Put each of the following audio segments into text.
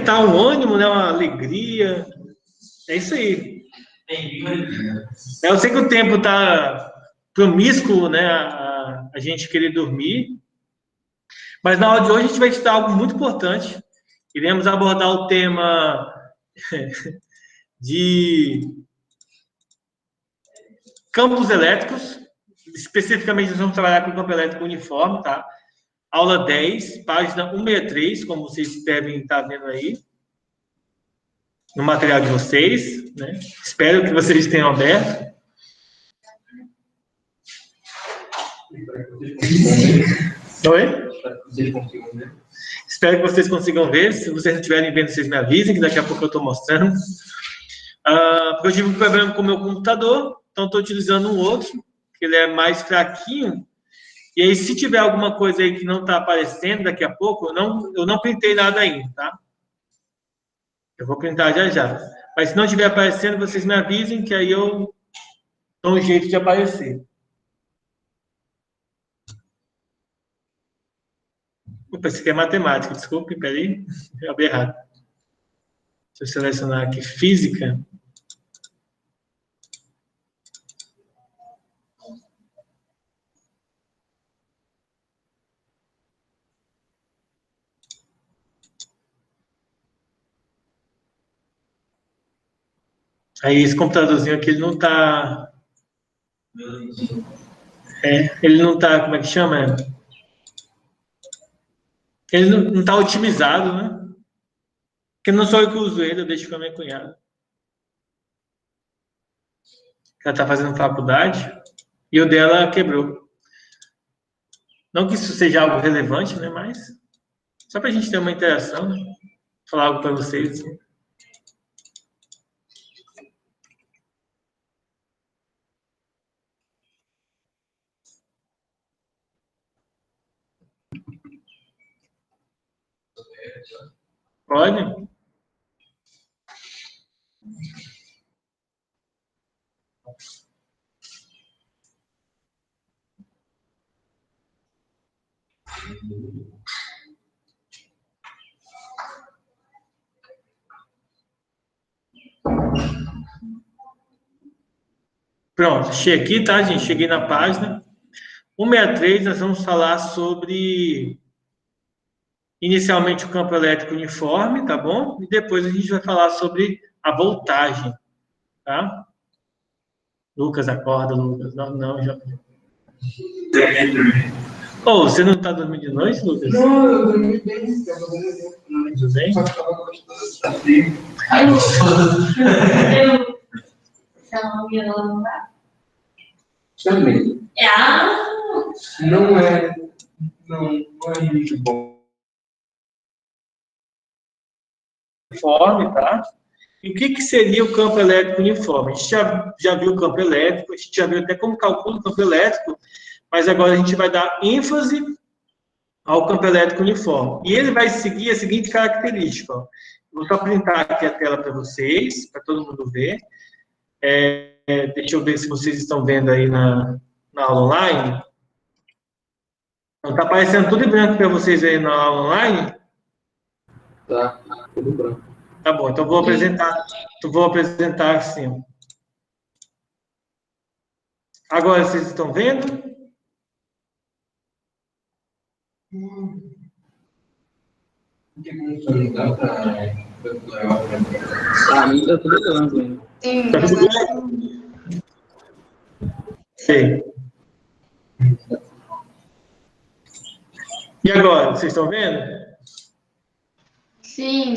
tá um ânimo, né? Uma alegria. É isso aí. Eu sei que o tempo tá promíscuo, né? A gente querer dormir. Mas na aula de hoje a gente vai estudar algo muito importante. Iremos abordar o tema de campos elétricos. Especificamente, nós vamos trabalhar com o campo elétrico uniforme, tá? Aula 10, página 163, como vocês devem estar vendo aí, no material de vocês, né? Espero que vocês tenham aberto. Oi? Espero que vocês consigam ver. Se vocês não estiverem vendo, vocês me avisem, que daqui a pouco eu estou mostrando. Porque eu tive um problema com o meu computador, então estou utilizando um outro, que ele é mais fraquinho. E aí, se tiver alguma coisa aí que não está aparecendo daqui a pouco, eu não printei nada ainda, tá? Eu vou printar já já. Mas se não estiver aparecendo, vocês me avisem, que aí eu dou um jeito de aparecer. Opa, isso aqui é matemática, desculpe, peraí. Eu abri errado. Deixa eu selecionar aqui física. Aí esse computadorzinho aqui, ele não está... ele não está, como é que chama? Ele não está otimizado, né? Porque não sou eu que uso ele, eu deixo com a minha cunhada. Ela está fazendo faculdade e o dela quebrou. Não que isso seja algo relevante, né? Mas só para a gente ter uma interação, né? Falar algo para vocês. Assim. Pode? Pronto, cheguei aqui, tá, gente? Cheguei na página 163, nós vamos falar sobre, inicialmente, o campo elétrico uniforme, tá bom? E depois a gente vai falar sobre a voltagem, tá? Lucas, acorda, Lucas. Não, já... Oh, você não tá dormindo de noite, Lucas? Não, eu dormi bem. Tudo bem? Só que tava gostoso. Tá frio. Ai, também. Não é muito bom. Uniforme, tá? E o que seria o campo elétrico uniforme? A gente já viu o campo elétrico, a gente já viu até como calcula o campo elétrico, mas agora a gente vai dar ênfase ao campo elétrico uniforme. E ele vai seguir a seguinte característica. Ó. Vou só printar aqui a tela para vocês, para todo mundo ver. Deixa eu ver se vocês estão vendo aí na aula online. Está aparecendo tudo em branco para vocês aí na aula online? Tá, tudo branco. Tá bom, então vou apresentar assim. Agora vocês estão vendo? Pra mim tá tudo branco ainda. Sim, Tá tudo bem? Sei. E agora, vocês estão vendo? sim,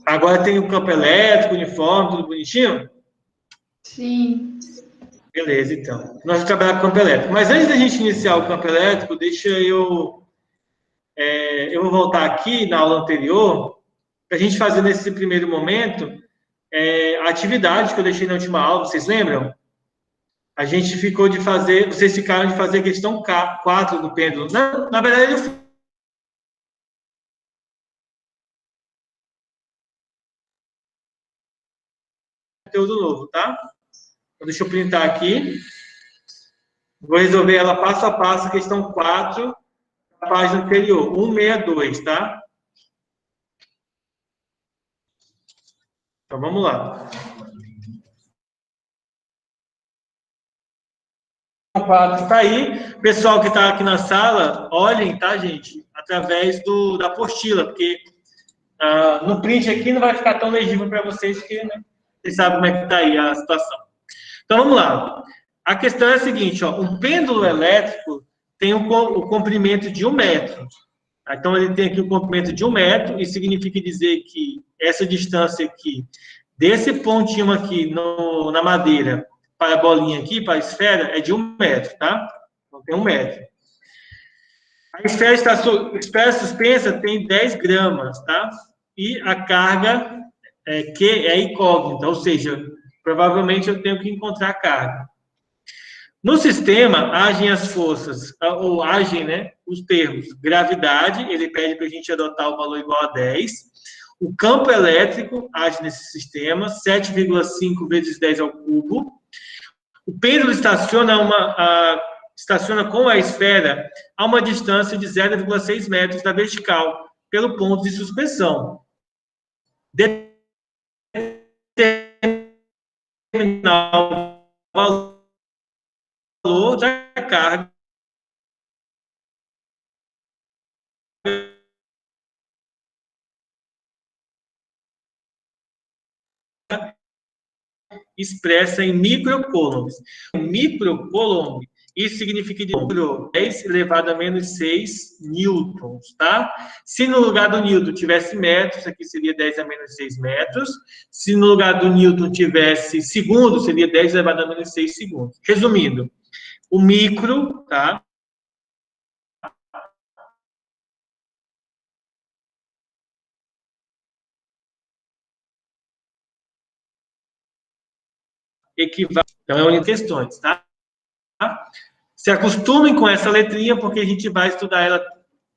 Agora tem o campo elétrico, uniforme, tudo bonitinho? sim. Beleza, então. Nós vamos trabalhar com o campo elétrico. Mas antes da gente iniciar o campo elétrico, deixa eu... eu vou voltar aqui na aula anterior, para a gente fazer nesse primeiro momento a atividade que eu deixei na última aula, vocês lembram? A gente ficou de fazer... Vocês ficaram de fazer a questão 4 do pêndulo. Na verdade, eu fiz conteúdo novo, tá? Então, deixa eu printar aqui. Vou resolver ela passo a passo, questão 4, página anterior, 162, tá? Então, vamos lá. O quadro está aí. Pessoal que está aqui na sala, olhem, tá, gente? Através da apostila, porque no print aqui não vai ficar tão legível para vocês, porque né, vocês sabem como é que está aí a situação. Então, vamos lá. A questão é a seguinte, ó, um pêndulo elétrico tem o comprimento de 1 metro. Então, ele tem aqui o comprimento de 1 metro, e significa dizer que essa distância aqui, desse pontinho aqui na madeira, para a bolinha aqui, para a esfera, é de 1 metro, tá? Então, tem 1 metro. A esfera suspensa tem 10 gramas, tá? E a carga Q é incógnita, ou seja, provavelmente eu tenho que encontrar a carga. No sistema, agem as forças, ou agem, né, os termos. Gravidade, ele pede para a gente adotar o valor igual a 10. O campo elétrico age nesse sistema, 7,5 vezes 10 ao cubo. O pêndulo estaciona com a esfera a uma distância de 0,6 metros da vertical, pelo ponto de suspensão. Determinar o valor da carga expressa em microcoulombs. Microcoulomb, isso significa de número 10 elevado a menos 6 newtons, tá? Se no lugar do newton tivesse metros, aqui seria 10 a menos 6 metros. Se no lugar do newton tivesse segundo, seria 10 elevado a menos 6 segundos. Resumindo, o micro, tá? Equivale. Então, é uma das questões, tá? Se acostumem com essa letrinha, porque a gente vai estudar ela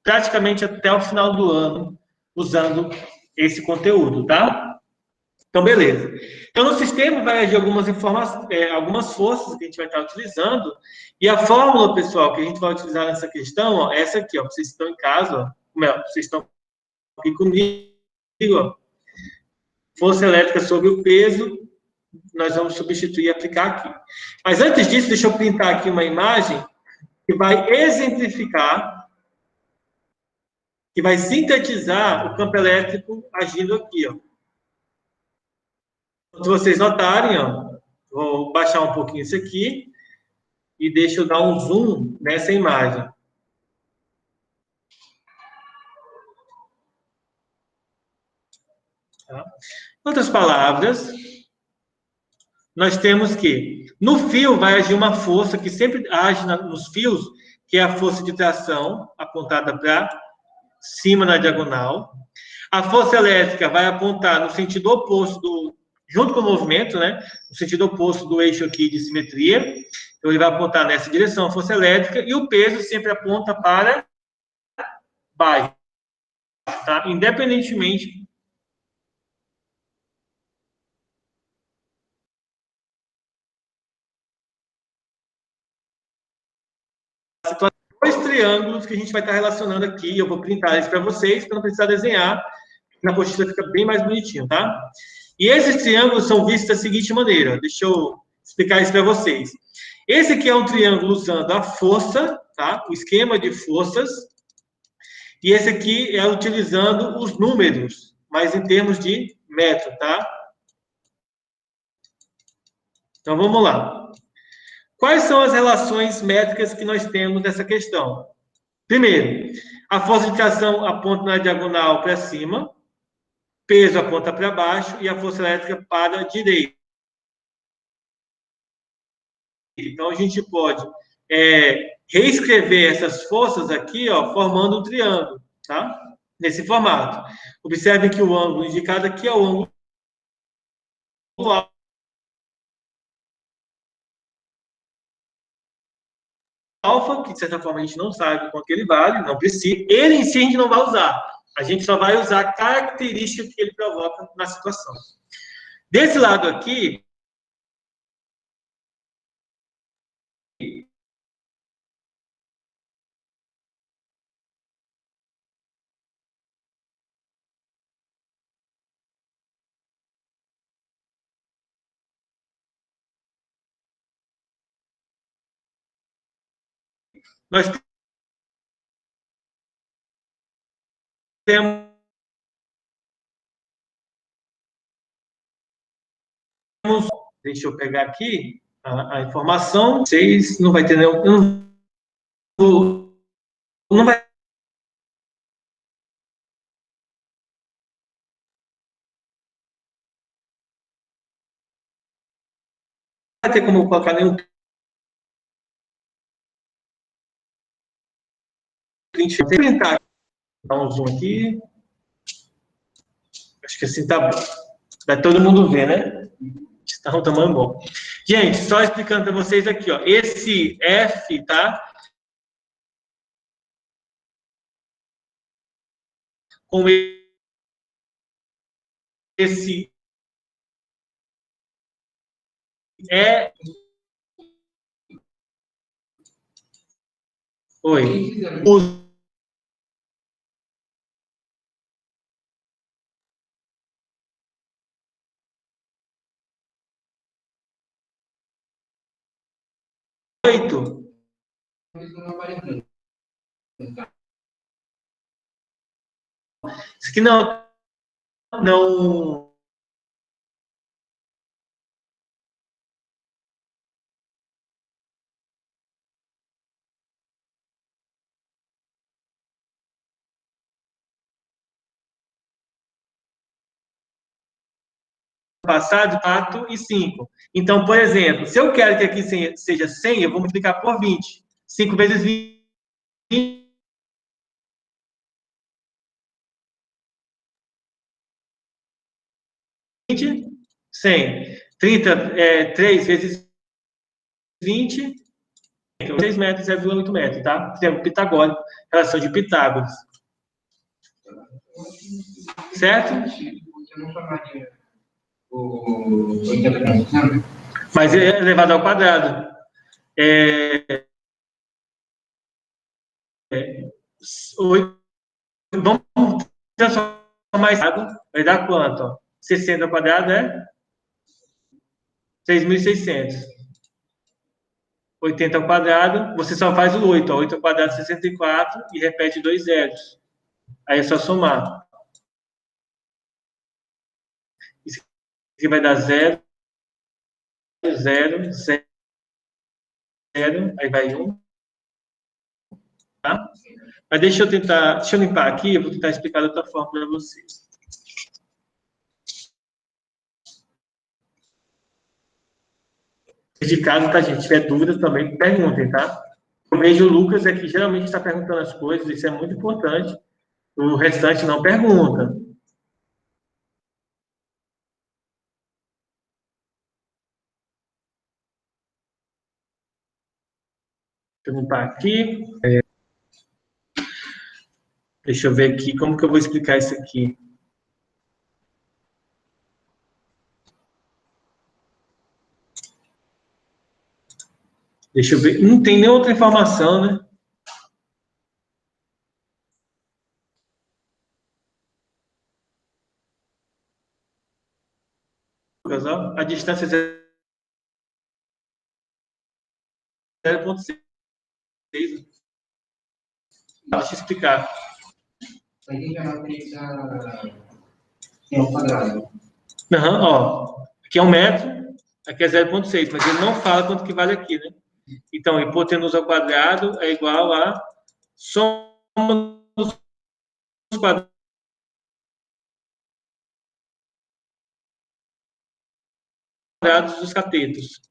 praticamente até o final do ano, usando esse conteúdo, tá? Então, beleza. Então, no sistema vai agir algumas forças que a gente vai estar utilizando, e a fórmula, pessoal, que a gente vai utilizar nessa questão, ó, essa aqui, ó, vocês estão em casa, ó, vocês estão aqui comigo, ó, força elétrica sobre o peso, nós vamos substituir e aplicar aqui. Mas antes disso, deixa eu printar aqui uma imagem que vai exemplificar, que vai sintetizar o campo elétrico agindo aqui, ó. Se vocês notarem, ó, vou baixar um pouquinho isso aqui e deixa eu dar um zoom nessa imagem. Tá? Em outras palavras, nós temos que, no fio vai agir uma força que sempre age nos fios, que é a força de tração, apontada para cima na diagonal. A força elétrica vai apontar no sentido oposto junto com o movimento, né? No sentido oposto do eixo aqui de simetria. Então, ele vai apontar nessa direção, a força elétrica, e o peso sempre aponta para baixo, tá? Independentemente da situação. Dois triângulos que a gente vai estar relacionando aqui, eu vou printar eles para vocês, para não precisar desenhar, na apostila fica bem mais bonitinho, tá? E esses triângulos são vistos da seguinte maneira, deixa eu explicar isso para vocês. Esse aqui é um triângulo usando a força, tá? O esquema de forças, e esse aqui é utilizando os números, mas em termos de metro, tá? Então, vamos lá. Quais são as relações métricas que nós temos nessa questão? Primeiro, a força de tração aponta na diagonal para cima, peso aponta para baixo e a força elétrica para a direita. Então, a gente pode reescrever essas forças aqui, ó, formando um triângulo, tá? Nesse formato. Observem que o ângulo indicado aqui é o ângulo alfa, que de certa forma a gente não sabe quanto ele vale, não precisa. Ele em si a gente não vai usar. A gente só vai usar a característica que ele provoca na situação. Desse lado aqui, nós temos, deixa eu pegar aqui a informação, vocês não vai ter nenhum, não vai ter como colocar nenhum print. Vou printar, dar um zoom aqui, acho que assim tá bom, vai todo mundo ver, né? Está um tamanho bom. Gente, só explicando para vocês aqui, ó, esse F, tá? Com esse é. Oi. O 8. Isso aqui não passado, 4 e 5. Então, por exemplo, se eu quero que aqui seja 100, eu vou multiplicar por 20. 5 vezes 20. 100. 3 vezes 20, 6 metros, 0,8 metros, tá? Triângulo pitagórico, relação de Pitágoras. Certo? Mas é elevado ao quadrado. Vamos transformar isso. Vai dar quanto? Ó? 60 ao quadrado é 3.600. 80 ao quadrado, você só faz o 8. Ó. 8 ao quadrado, 64, e repete 2 zeros. Aí é só somar. Isso aqui vai dar 0, 0, 0, aí vai 1. Tá? Mas deixa eu limpar aqui, eu vou tentar explicar de outra forma para vocês. De casa, tá, gente? Se tiver dúvidas também, perguntem, tá? Eu vejo o Lucas aqui, geralmente está perguntando as coisas, isso é muito importante. O restante não pergunta. Deixa eu limpar aqui. Deixa eu ver aqui como que eu vou explicar isso aqui. Deixa eu ver. Não tem nenhuma outra informação, né? A distância é 0,6. Deixa eu explicar. Uhum, ó, aqui é 1 metro, aqui é 0,6, mas ele não fala quanto que vale aqui, né? Então, hipotenusa ao quadrado é igual a soma dos quadrados dos catetos.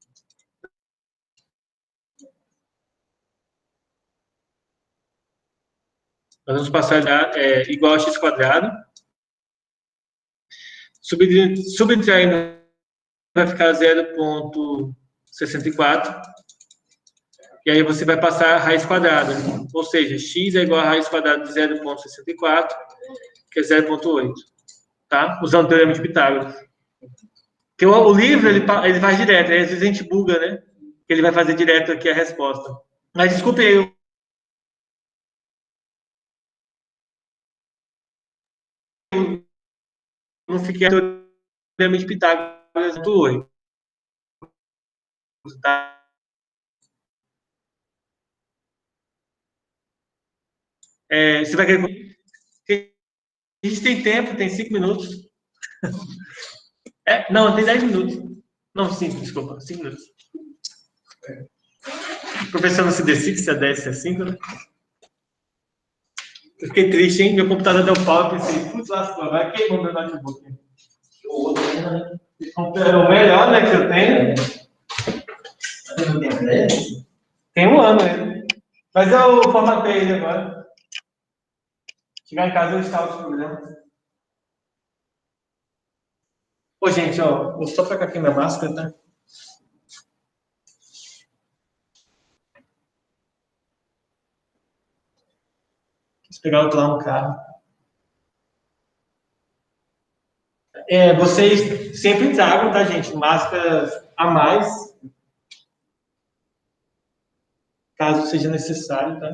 Nós vamos passar igual a x quadrado. Subtraindo vai ficar 0,64. E aí você vai passar a raiz quadrada. Ou seja, x é igual a raiz quadrada de 0,64, que é 0,8. Tá? Usando o teorema de Pitágoras. Porque o livro, ele faz direto. Aí, às vezes a gente buga, né? Ele vai fazer direto aqui a resposta. Mas desculpe aí, eu não fiquei no teorema de Pitágoras do 8. Tá? Você vai querer... A gente tem tempo, tem 5 minutos. Não, tem 10 minutos. Não, 5, desculpa, 5 minutos. O professor não se decide se é 10, se é 5, né? Eu fiquei triste, hein? Meu computador deu pau, eu pensei, putz, lascou, vai queimar meu notebook. O outro, né? É o melhor, né, que eu tenho. Tem 1 ano ele. Mas eu formatei ele agora. Chegar em casa eu instalo os programas. Ô, gente, ó, vou só pegar aqui minha máscara, tá? Vou pegar outro lá no carro. Vocês sempre tragam, tá, gente? Máscaras a mais. Caso seja necessário, tá?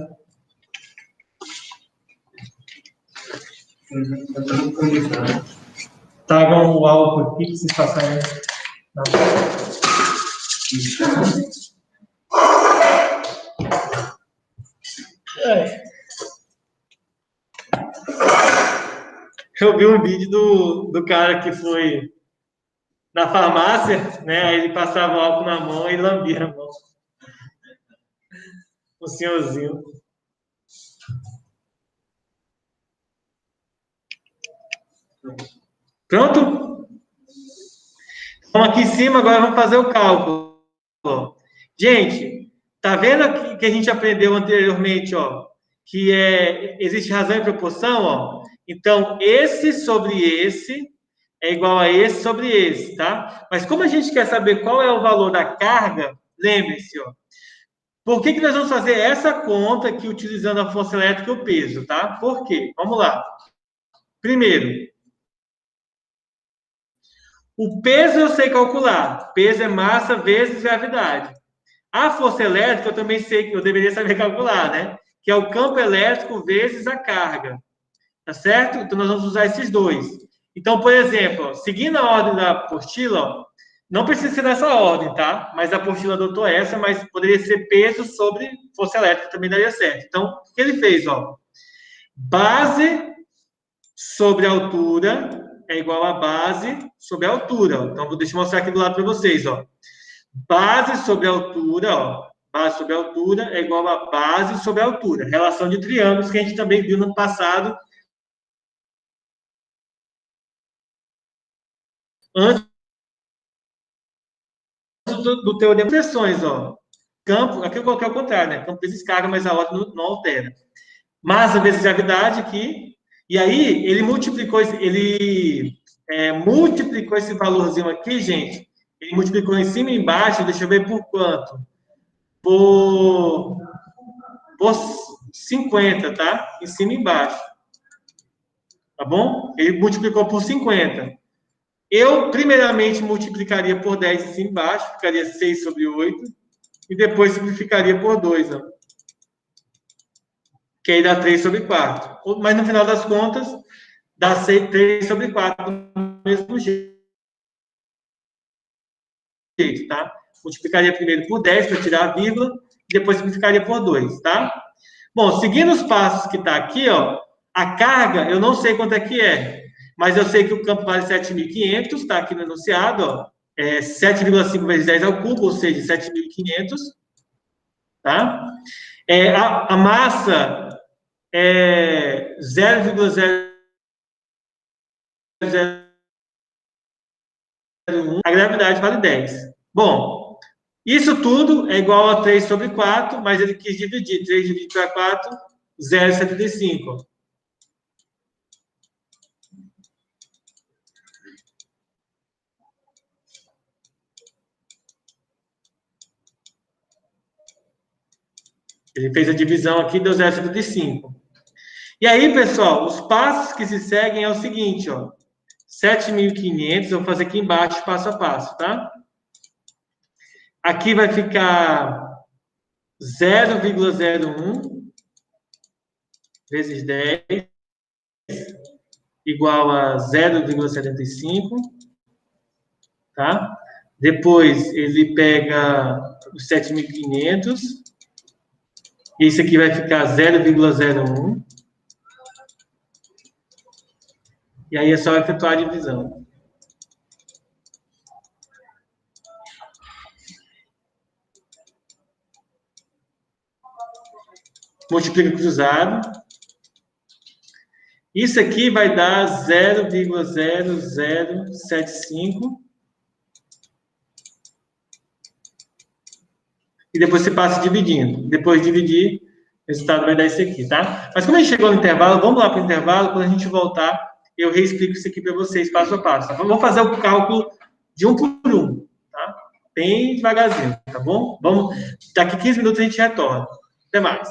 Tragam o álcool aqui, que vocês passarem. Eu vi um vídeo do cara que foi na farmácia, né? Aí ele passava o álcool na mão e lambia a mão. O senhorzinho. Pronto? Então, aqui em cima, agora vamos fazer o cálculo. Gente, tá vendo aqui que a gente aprendeu anteriormente, ó? Que existe razão e proporção, ó. Então, esse sobre esse é igual a esse sobre esse, tá? Mas como a gente quer saber qual é o valor da carga, lembre-se, ó. Por que nós vamos fazer essa conta aqui utilizando a força elétrica e o peso, tá? Por quê? Vamos lá. Primeiro, o peso eu sei calcular. Peso é massa vezes gravidade. A força elétrica eu também sei que eu deveria saber calcular, né? Que é o campo elétrico vezes a carga. Tá certo? Então, nós vamos usar esses dois. Então, por exemplo, ó, seguindo a ordem da apostila, ó, não precisa ser nessa ordem, tá? Mas a apostila adotou essa, mas poderia ser peso sobre força elétrica, também daria certo. Então, o que ele fez, ó? Base sobre altura é igual a base sobre a altura. Ó. Então, deixa eu mostrar aqui do lado para vocês, ó. Base sobre altura, ó. Base sobre altura é igual a base sobre altura. Relação de triângulos que a gente também viu no passado. Antes do teorema de pressões, ó. Campo, aqui eu coloquei ao contrário, né? Campo vezes carga, mas a ordem não altera. Massa vezes gravidade aqui. E aí, ele multiplicou esse valorzinho aqui, gente. Ele multiplicou em cima e embaixo, deixa eu ver por quanto. Por 50, tá? Em cima e embaixo. Tá bom? Ele multiplicou por 50. Eu, primeiramente, multiplicaria por 10 em cima e embaixo, ficaria 6 sobre 8. E depois simplificaria por 2, ó. Que aí dá 3 sobre 4. Mas, no final das contas, dá 3 sobre 4 do mesmo jeito, tá? Multiplicaria primeiro por 10 para tirar a vírgula, e depois simplificaria por 2, tá? Bom, seguindo os passos que está aqui, ó, a carga, eu não sei quanto é que é, mas eu sei que o campo vale 7.500, está aqui no enunciado, ó, 7,5 vezes 10 ao cubo, ou seja, 7.500, tá? A massa é 0,001, a gravidade vale 10. Bom, isso tudo é igual a 3 sobre 4, mas ele quis dividir. 3 dividido para 4, 0,75. Ele fez a divisão aqui, deu 0,75. E aí, pessoal, os passos que se seguem é o seguinte, ó. 7.500, eu vou fazer aqui embaixo, passo a passo, tá? Aqui vai ficar 0,01 vezes 10 igual a 0,75, tá? Depois ele pega os 7.500, esse aqui vai ficar 0,01, E aí é só efetuar a divisão. Multiplica cruzado. Isso aqui vai dar 0,0075. E depois você passa dividindo. Depois de dividir, o resultado vai dar isso aqui, tá? Mas como a gente chegou no intervalo, vamos lá para o intervalo. Quando a gente voltar, eu reexplico isso aqui para vocês, passo a passo. Tá? Vamos fazer o cálculo de um por um, tá? Bem devagarzinho, tá bom? Vamos, daqui 15 minutos a gente retorna. Até mais.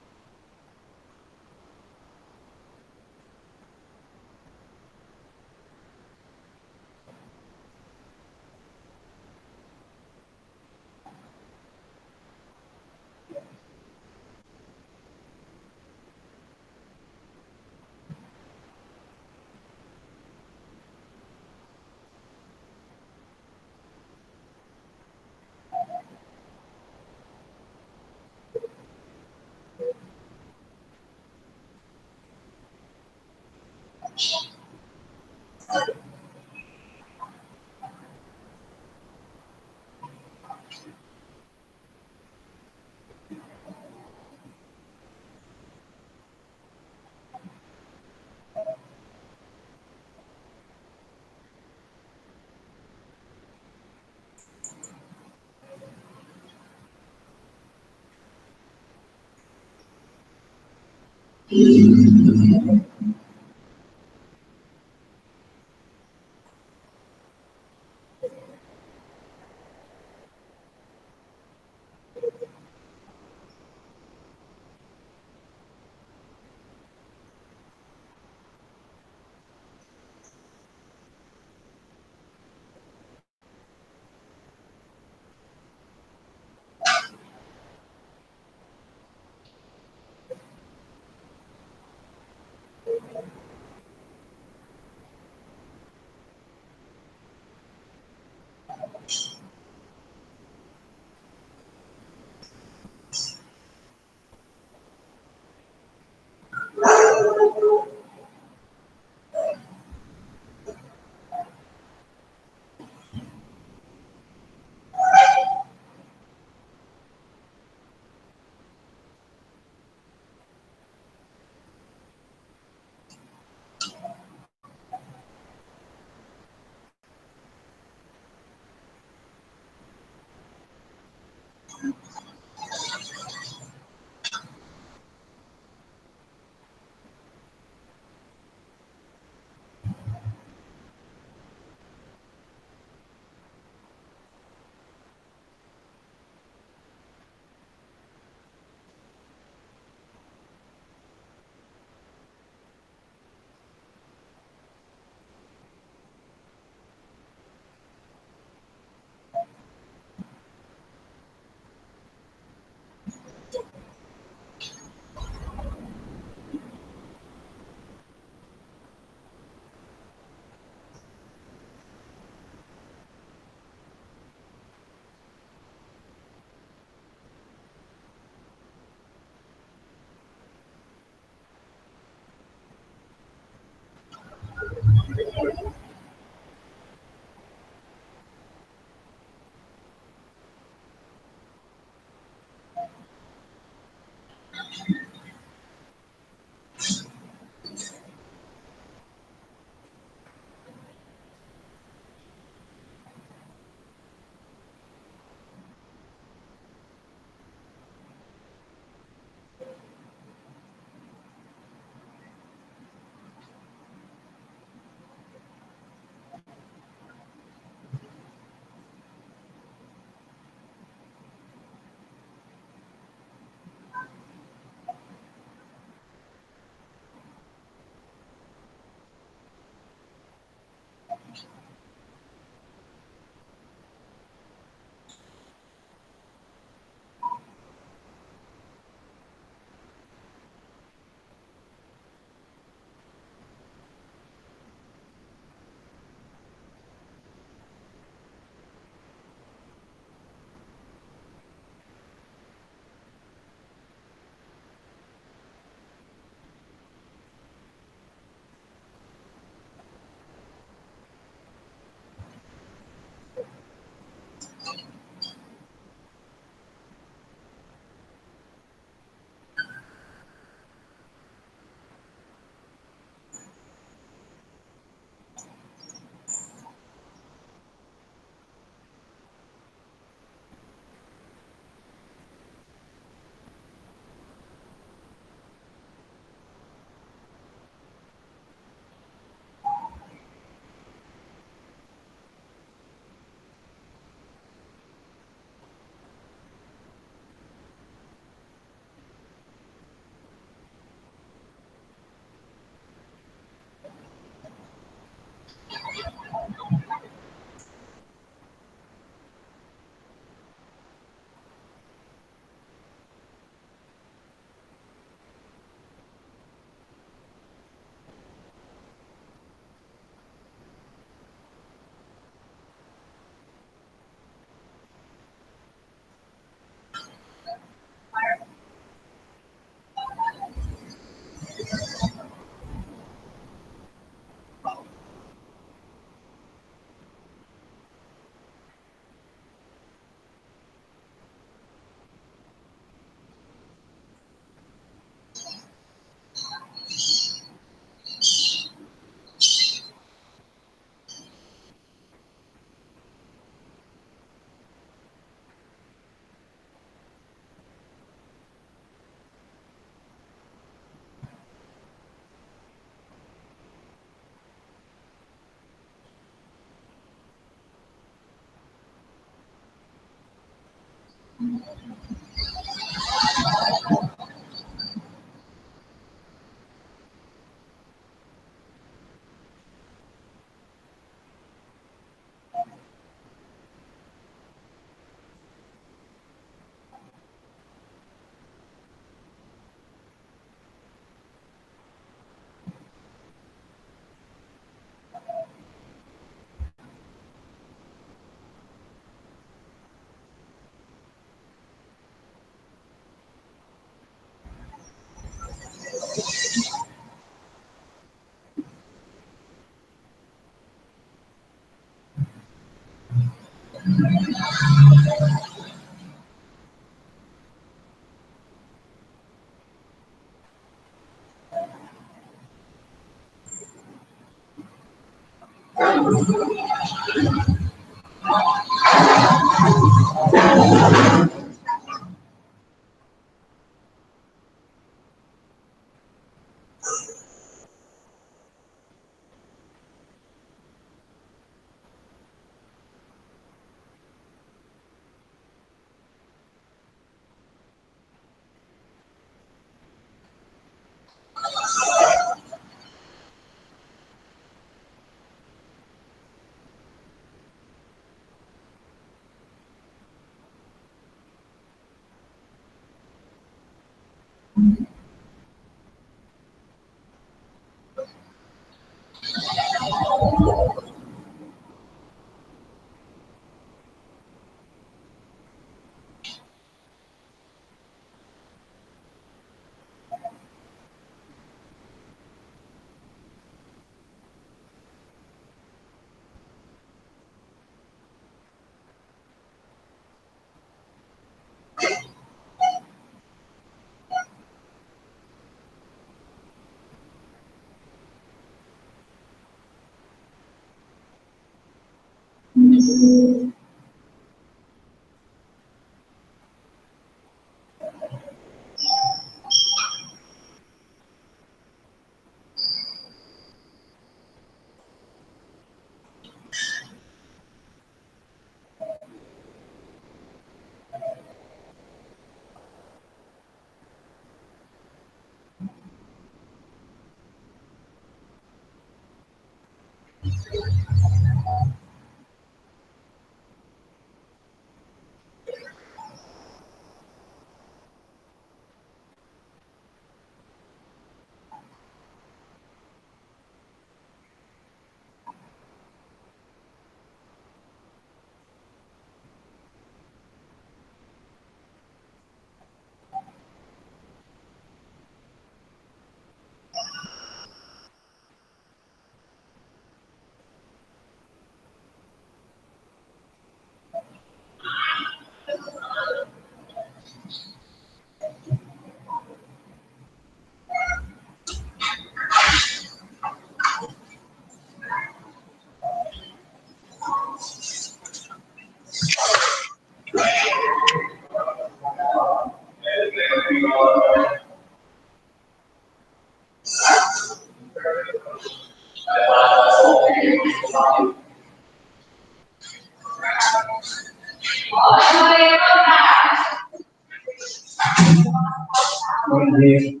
Bom dia.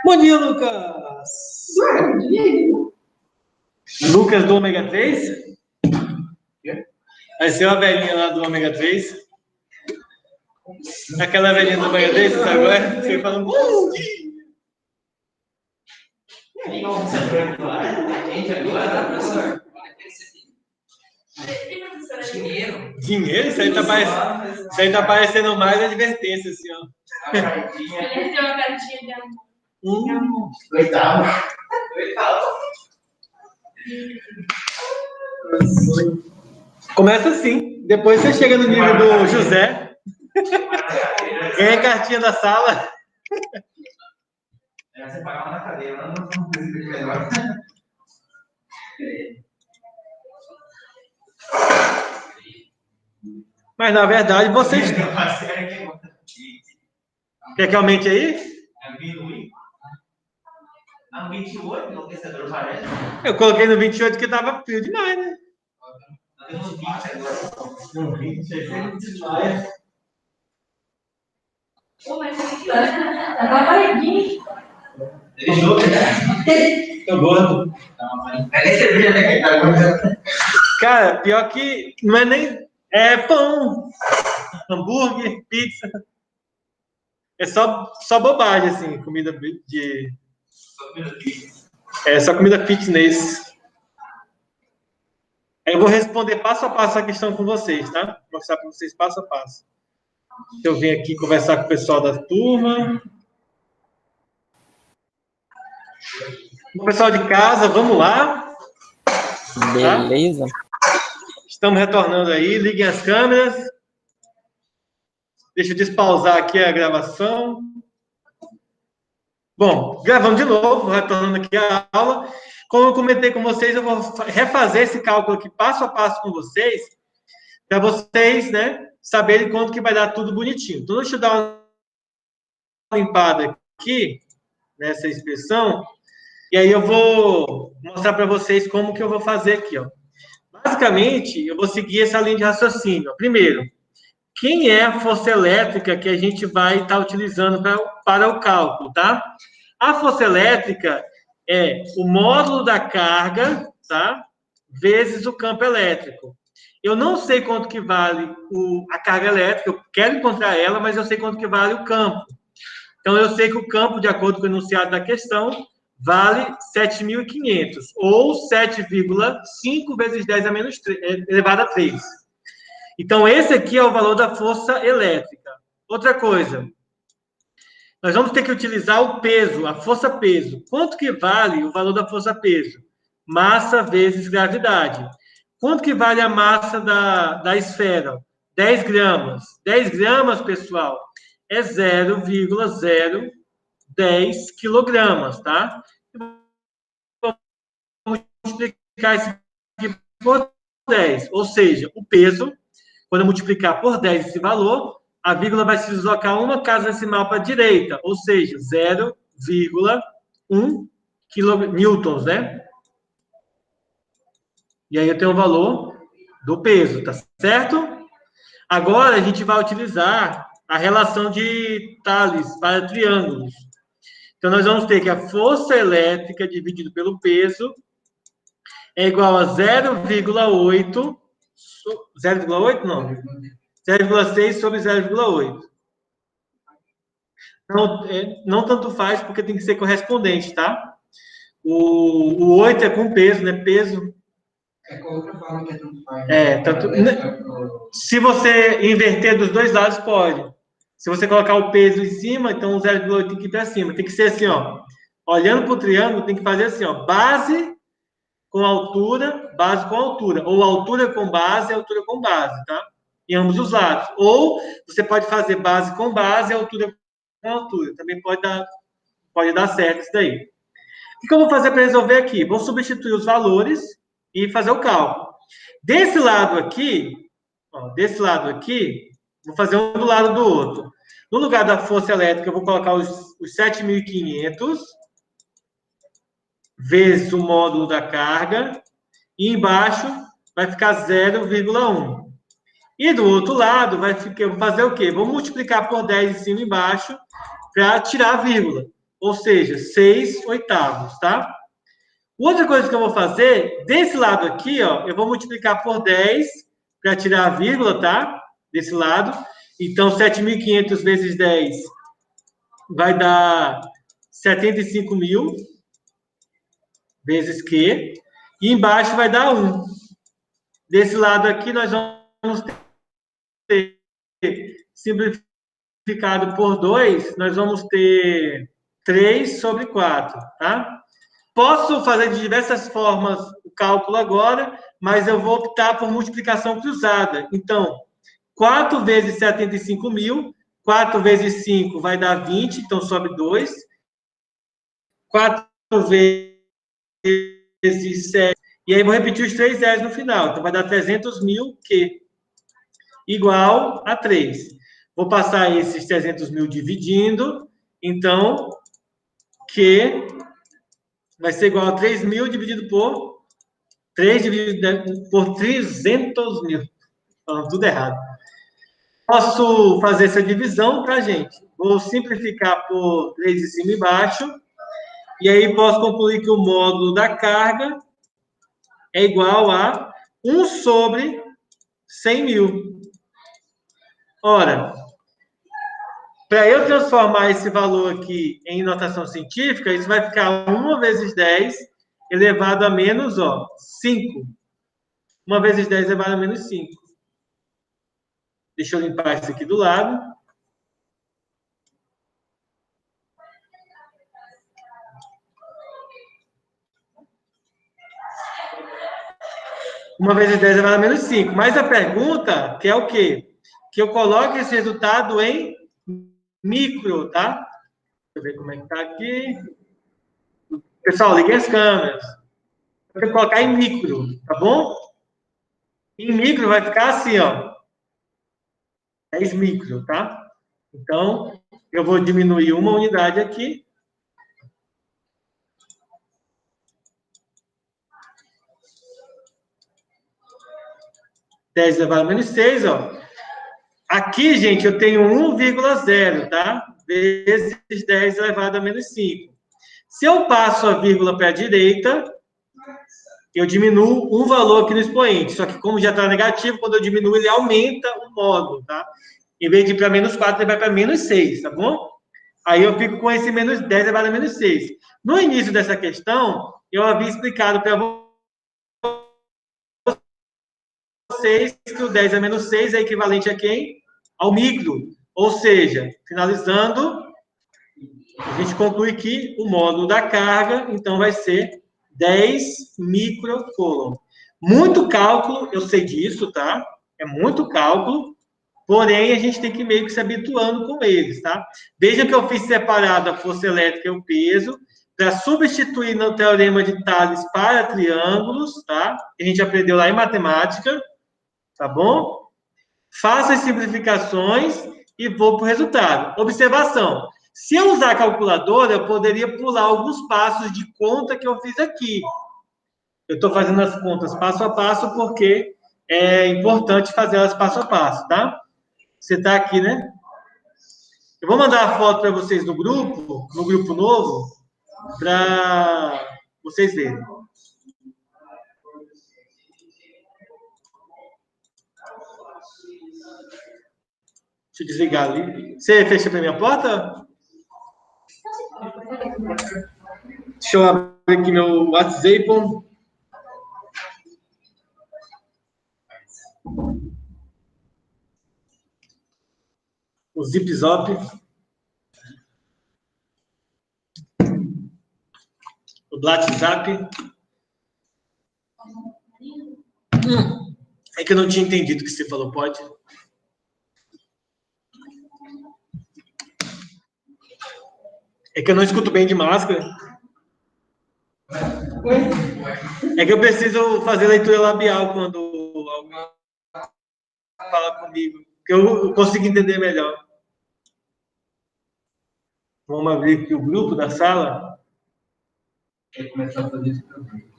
Bom dia, Lucas. Lucas do Ômega 3? Vai ser uma velhinha lá do Ômega 3. Aquela velhinha do Ômega 3, sabe agora? Você fala, bom dia. Dinheiro? Isso aí tá parecendo mais advertência, assim, ó. Ele tem uma cartinha de amor. Oitavo. Começa assim. Depois você chega no nível do José. Ganha a cartinha da sala. Você pagava na cadeira, não precisa melhor. Mas, na verdade, vocês... Quer que aumente aí? No 28, no aquecedor parece. Eu coloquei no 28 que tava frio demais, né? Não vi, chega. Tô gordo. Cara, pior que não é nem... É pão, hambúrguer, pizza. É só bobagem, assim, comida de... É só comida fitness. Eu vou responder passo a passo a questão com vocês, tá? Vou mostrar para vocês passo a passo. Deixa eu vir aqui conversar com o pessoal da turma. O pessoal de casa, vamos lá. Beleza. Tá? Estamos retornando aí. Liguem as câmeras. Deixa eu despausar aqui a gravação. Bom, gravando de novo, retornando aqui a aula. Como eu comentei com vocês, eu vou refazer esse cálculo aqui passo a passo com vocês, para vocês, né, saberem quanto que vai dar tudo bonitinho. Então, deixa eu dar uma limpada aqui, nessa expressão, e aí eu vou mostrar para vocês como que eu vou fazer aqui, ó. Basicamente, eu vou seguir essa linha de raciocínio. Primeiro, quem é a força elétrica que a gente vai estar utilizando para o cálculo, tá? A força elétrica é o módulo da carga, tá? Vezes o campo elétrico. Eu não sei quanto que vale a carga elétrica, eu quero encontrar ela, mas eu sei quanto que vale o campo. Então, eu sei que o campo, de acordo com o enunciado da questão, vale 7.500, ou 7,5 vezes 10 a menos 3, elevado a 3. Então, esse aqui é o valor da força elétrica. Outra coisa, nós vamos ter que utilizar o peso, a força-peso. Quanto que vale o valor da força-peso? Massa vezes gravidade. Quanto que vale a massa da esfera? 10 gramas. 10 gramas, pessoal, é 0,010 quilogramas, tá? Vamos multiplicar isso aqui por 10. Ou seja, o peso, quando eu multiplicar por 10 esse valor, a vírgula vai se deslocar uma casa decimal para a direita, ou seja, 0,1 newtons, né? E aí eu tenho o valor do peso, tá certo? Agora a gente vai utilizar a relação de Thales para triângulos. Então, nós vamos ter que a força elétrica dividido pelo peso é igual a 0,8, 0,8 não, 0,6 sobre 0,8. Não tanto faz, porque tem que ser correspondente, tá? O 8 é com peso, né? Peso. É com outra forma que tanto faz. Se você inverter dos dois lados, pode. Se você colocar o peso em cima, então o 0,8 tem que ir para cima. Tem que ser assim, ó. Olhando para o triângulo, tem que fazer assim, ó. Base com altura, base com altura. Ou altura com base, altura com base, tá? Em ambos os lados. Ou você pode fazer base com base, altura com altura. Também pode dar certo isso daí. O que eu vou fazer para resolver aqui? Vou substituir os valores e fazer o cálculo. Desse lado aqui, vou fazer um do lado do outro. No lugar da força elétrica, eu vou colocar os 7.500 vezes o módulo da carga, e embaixo vai ficar 0,1. E do outro lado, eu vou fazer o quê? Vou multiplicar por 10 em cima e embaixo para tirar a vírgula. Ou seja, 6/8, tá? Outra coisa que eu vou fazer, desse lado aqui, ó, eu vou multiplicar por 10 para tirar a vírgula, tá? Desse lado. Então, 7.500 vezes 10 vai dar 75.000 vezes Q. E embaixo vai dar 1. Desse lado aqui, nós vamos ter simplificado por 2, nós vamos ter 3/4, tá? Posso fazer de diversas formas o cálculo agora, mas eu vou optar por multiplicação cruzada. Então, 4 vezes 75.000, 4 vezes 5 vai dar 20, então sobe 2. 4 vezes 7, e aí vou repetir os 3 zeros no final, então vai dar 300.000, que igual a 3. Vou passar esses 300.000 dividindo, então, que vai ser igual a 3.000 dividido por 3 dividido por 300 mil. Falando tudo errado. Posso fazer essa divisão, tá, gente? Vou simplificar por 3 em cima e embaixo. E aí posso concluir que o módulo da carga é igual a 1 sobre 100 mil. Ora, para eu transformar esse valor aqui em notação científica, isso vai ficar 1 vezes 10 elevado a menos, 5. 1 vezes 10 elevado a menos 5. Deixa eu limpar isso aqui do lado. Uma vezes 10 elevado a menos 5. Mas a pergunta que é o quê? Que eu coloque esse resultado em micro, tá? Deixa eu ver como é que tá aqui. Pessoal, liguem as câmeras. Eu vou colocar em micro, tá bom? Em micro vai ficar assim, 10 micro, tá? Então, eu vou diminuir uma unidade aqui. Dez elevado a menos 6, Aqui, gente, eu tenho 1,0, tá? Vezes 10 elevado a menos 5. Se eu passo a vírgula para a direita, eu diminuo um valor aqui no expoente. Só que como já está negativo, quando eu diminuo, ele aumenta o módulo, tá? Em vez de ir para menos 4, ele vai para menos 6, tá bom? Aí eu fico com esse menos 10 elevado a menos 6. No início dessa questão, eu havia explicado para vocês que o 10 a menos 6 é equivalente a quem? Ao micro. Ou seja, finalizando, a gente conclui que o módulo da carga, então, vai ser 10 microcoulomb. Muito cálculo, eu sei disso, tá? É muito cálculo, porém, a gente tem que meio que se habituando com eles, tá? Veja que eu fiz separado a força elétrica e o peso, para substituir no teorema de Thales para triângulos, tá? Que a gente aprendeu lá em matemática, tá bom? Faço as simplificações e vou para o resultado. Observação. Se eu usar a calculadora, eu poderia pular alguns passos de conta que eu fiz aqui. Eu estou fazendo as contas passo a passo porque é importante fazer elas passo a passo, tá? Você está aqui, né? Eu vou mandar a foto para vocês no grupo novo, para vocês verem. Deixa eu desligar ali. Você fecha para minha porta? Deixa eu abrir aqui meu WhatsApp. O Zip Zop. O WhatsApp. É que eu não tinha entendido o que você falou, pode? É que eu não escuto bem de máscara. É que eu preciso fazer leitura labial quando alguém fala comigo. Que eu consigo entender melhor. Vamos abrir aqui o grupo da sala. Quer começar a fazer isso também.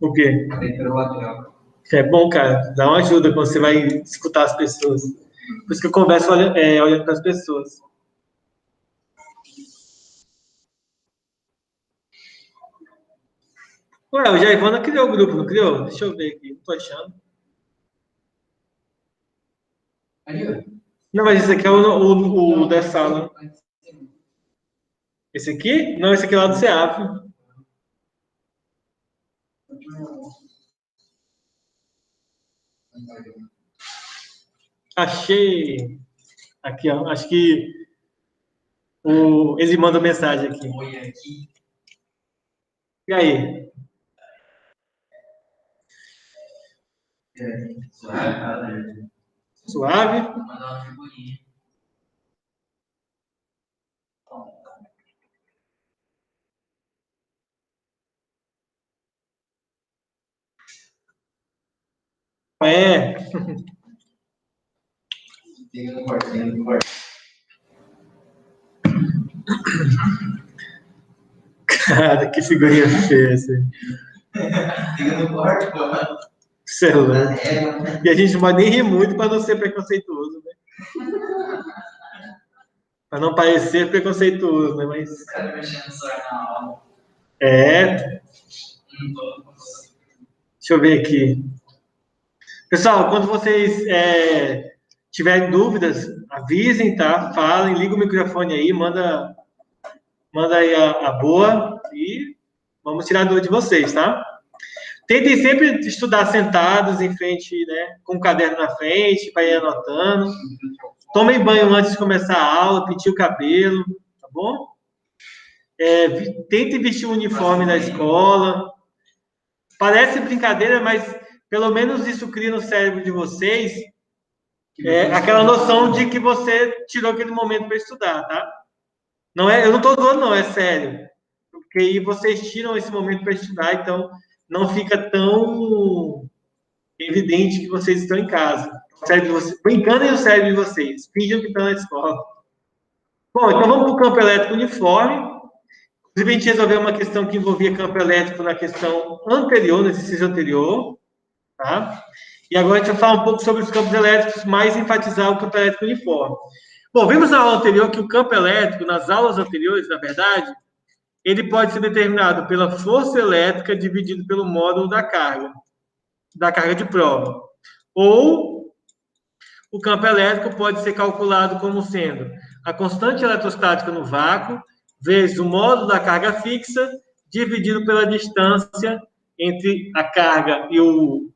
O quê? Leitura labial. É bom, cara. Dá uma ajuda quando você vai escutar as pessoas. Por isso que eu converso olhando para as pessoas. Ué, o Jaivana criou o grupo, não criou? Deixa eu ver aqui, não tô achando. Não, mas esse aqui é o da sala. Esse aqui? Não, esse aqui é lá do CEAF. Achei. Aqui, ó. Acho que ele manda mensagem aqui. E aí? Suave? É. Cara, que figurinha feia. Assim. Liga no corte, pô. Celular. E a gente não pode nem rir muito para não ser preconceituoso, né? Para não parecer preconceituoso, né? Mas... Os caras mexendo no celular na aula. É. Deixa eu ver aqui. Pessoal, quando vocês tiverem dúvidas, avisem, tá? Falem, liga o microfone aí, manda aí a boa e vamos tirar a dúvida de vocês, tá? Tentem sempre estudar sentados em frente, né? Com o caderno na frente, para ir anotando. Tomem banho antes de começar a aula, penteie o cabelo, tá bom? Tentem vestir o uniforme da escola. Parece brincadeira, mas pelo menos isso cria no cérebro de vocês aquela noção de que você tirou aquele momento para estudar, tá? Não é, eu não estou zoando, não, é sério. Porque aí vocês tiram esse momento para estudar, então não fica tão evidente que vocês estão em casa. Enganem o cérebro de vocês, finjam que estão na escola. Bom, então vamos para o campo elétrico uniforme. Inclusive, a gente resolveu uma questão que envolvia campo elétrico na questão anterior, no exercício anterior, tá? E agora a gente vai falar um pouco sobre os campos elétricos, mais enfatizar o campo elétrico uniforme. Bom, vimos na aula anterior que o campo elétrico, nas aulas anteriores, na verdade, ele pode ser determinado pela força elétrica dividido pelo módulo da carga de prova. Ou o campo elétrico pode ser calculado como sendo a constante eletrostática no vácuo vezes o módulo da carga fixa dividido pela distância entre a carga e o,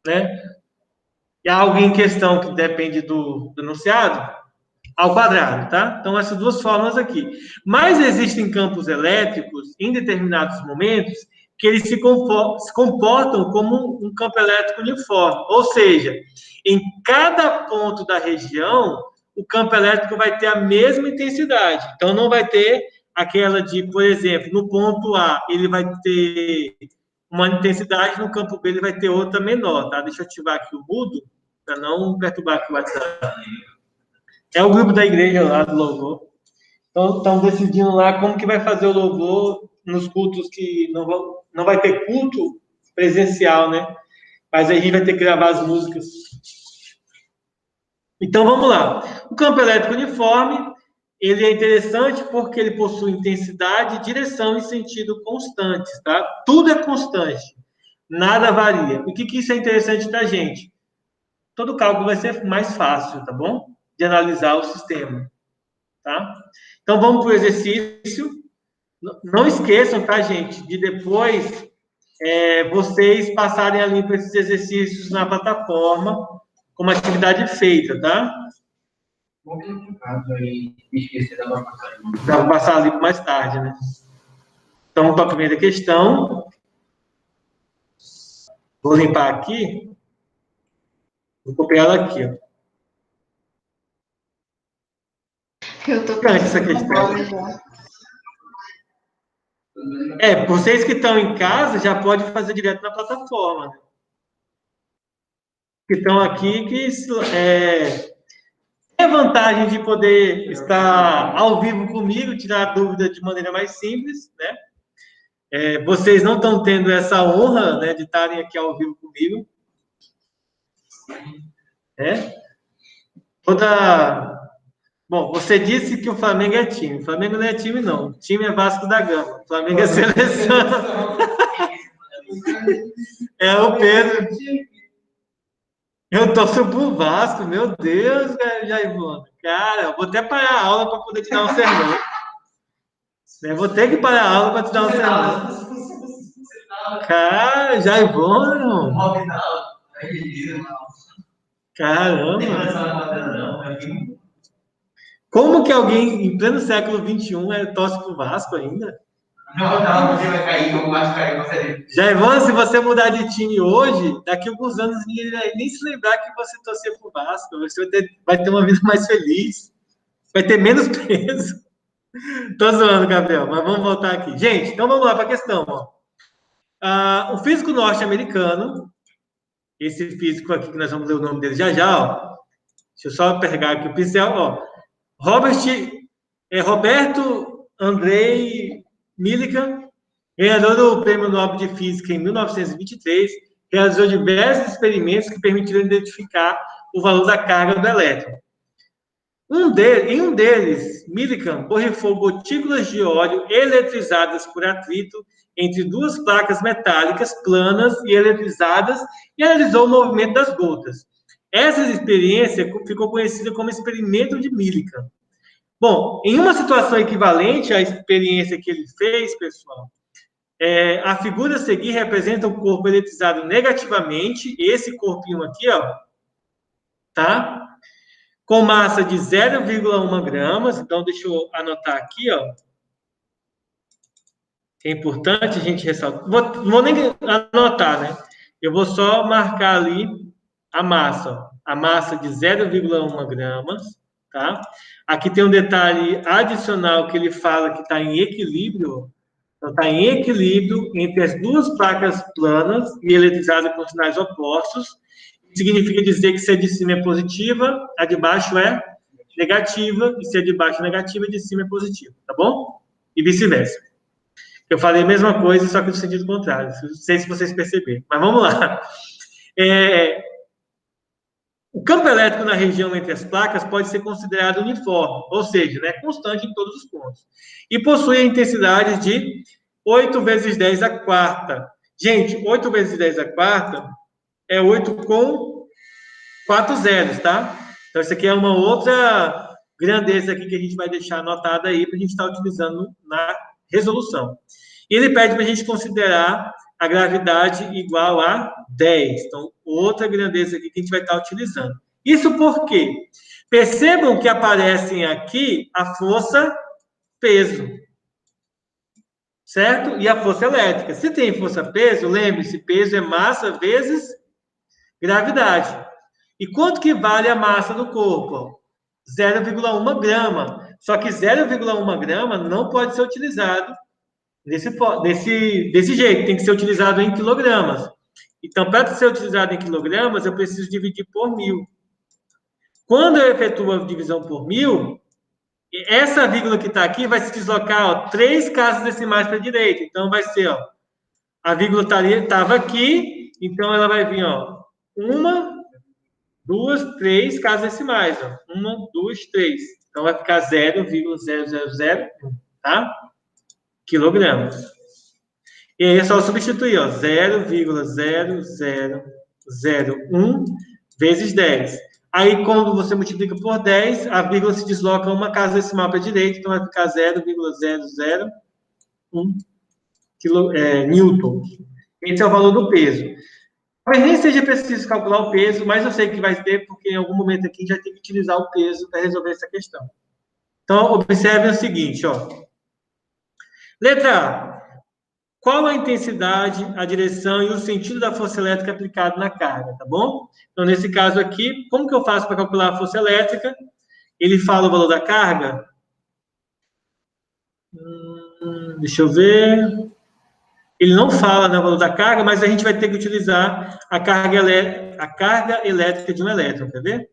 né, e algo em questão que depende do enunciado, ao quadrado, tá? Então, essas duas fórmulas aqui. Mas existem campos elétricos, em determinados momentos, que eles se comportam como um campo elétrico uniforme. Ou seja, em cada ponto da região, o campo elétrico vai ter a mesma intensidade. Então, não vai ter aquela de, por exemplo, no ponto A, ele vai ter uma intensidade, no campo B, ele vai ter outra menor, tá? Deixa eu ativar aqui o mudo, para não perturbar aqui o WhatsApp. É o grupo da igreja lá do louvor. Então, estão decidindo lá como que vai fazer o louvor nos cultos que não vai ter culto presencial, né? Mas a gente vai ter que gravar as músicas. Então, vamos lá. O campo elétrico uniforme, ele é interessante porque ele possui intensidade, direção e sentido constantes, tá? Tudo é constante. Nada varia. E o que isso é interessante para a gente? Todo cálculo vai ser mais fácil, tá bom? De analisar o sistema, tá? Então, vamos para o exercício. Não esqueçam, tá, gente, de depois vocês passarem ali para esses exercícios na plataforma, como atividade feita, tá? Bom que no caso aí, esqueci da passar. Dá para passar ali mais tarde, né? Então, para a primeira questão. Vou limpar aqui. Vou copiar ela aqui, ó. Eu tô Essa questão. Vocês que estão em casa já pode fazer direto na plataforma, né? Que estão aqui, que é vantagem de poder estar ao vivo comigo, tirar a dúvida de maneira mais simples, né? Vocês não estão tendo essa honra, né, de estarem aqui ao vivo comigo. Bom, você disse que o Flamengo é time. O Flamengo não é time, não. O time é Vasco da Gama. O Flamengo é seleção. É o Pedro. Eu torço pro Vasco, meu Deus, Jaivona. Cara, eu vou até parar a aula para poder te dar um sermão. Eu vou ter que parar a aula para te dar um sermão. Cara, Jaivona. Caramba. Como que alguém, em pleno século XXI, torce pro Vasco ainda? Não, você vai cair, não vai cair, você... Jaivon, se você mudar de time hoje, daqui a alguns anos ninguém vai nem se lembrar que você torceu pro Vasco. Você vai ter uma vida mais feliz. Vai ter menos peso. Tô zoando, Gabriel, mas vamos voltar aqui. Gente, então vamos lá para a questão. Ó. O físico norte-americano, esse físico aqui, que nós vamos ler o nome dele já, ó. Deixa eu só pegar aqui o pincel, ó. Roberto Andrei Millikan, Ganhador do Prêmio Nobel de Física em 1923, realizou diversos experimentos que permitiram identificar o valor da carga do elétron. Em um deles, Millikan borrifou gotículas de óleo eletrizadas por atrito entre duas placas metálicas planas e eletrizadas e analisou o movimento das gotas. Essa experiência ficou conhecida como experimento de Millikan. Bom, em uma situação equivalente à experiência que ele fez, pessoal, a figura a seguir representa o corpo eletrizado negativamente, esse corpinho aqui, ó, tá? Com massa de 0,1 gramas, então deixa eu anotar aqui, ó. É importante a gente ressaltar. Não vou nem anotar, né? Eu vou só marcar ali a massa, ó. A massa de 0,1 gramas, tá? Aqui tem um detalhe adicional que ele fala que está em equilíbrio. Então, está em equilíbrio entre as duas placas planas e eletrizadas com sinais opostos. Significa dizer que se a de cima é positiva, a de baixo é negativa, e se a de baixo é negativa, a de cima é positiva, tá bom? E vice-versa. Eu falei a mesma coisa, só que no sentido contrário. Não sei se vocês perceberam, mas vamos lá. O campo elétrico na região entre as placas pode ser considerado uniforme, ou seja, né, constante em todos os pontos. E possui a intensidade de 8 vezes 10 à quarta. Gente, 8 vezes 10 à quarta é 8 com 4 zeros, tá? Então, isso aqui é uma outra grandeza aqui que a gente vai deixar anotada aí para a gente estar utilizando na resolução. E ele pede para a gente considerar a gravidade igual a 10. Então, outra grandeza aqui que a gente vai estar utilizando. Isso por quê? Percebam que aparecem aqui a força peso, certo? E a força elétrica. Se tem força peso, lembre-se, peso é massa vezes gravidade. E quanto que vale a massa do corpo? 0,1 grama. Só que 0,1 grama não pode ser utilizado desse jeito, tem que ser utilizado em quilogramas. Então, para ser utilizado em quilogramas, eu preciso dividir por 1000. Quando eu efetuo a divisão por 1000, essa vírgula que está aqui vai se deslocar, ó, 3 casas decimais para a direita. Então, vai ser, ó, a vírgula estava aqui, então ela vai vir, ó, 1, 2, 3 casas decimais, ó, 1, 2, 3. Então, vai ficar 0,0001, tá? Quilogramas. E aí é só substituir, ó, 0,0001 vezes 10. Aí, quando você multiplica por 10, a vírgula se desloca uma casa decimal para a direita, então vai ficar 0,001 newtons. Esse é o valor do peso. Talvez nem seja preciso calcular o peso, mas eu sei que vai ter, porque em algum momento aqui já tem que utilizar o peso para resolver essa questão. Então, observe o seguinte, ó. Letra A. Qual a intensidade, a direção e o sentido da força elétrica aplicada na carga, tá bom? Então, nesse caso aqui, como que eu faço para calcular a força elétrica? Ele fala o valor da carga? Deixa eu ver. Ele não fala, né, o valor da carga, mas a gente vai ter que utilizar a carga elétrica de um elétron, quer ver?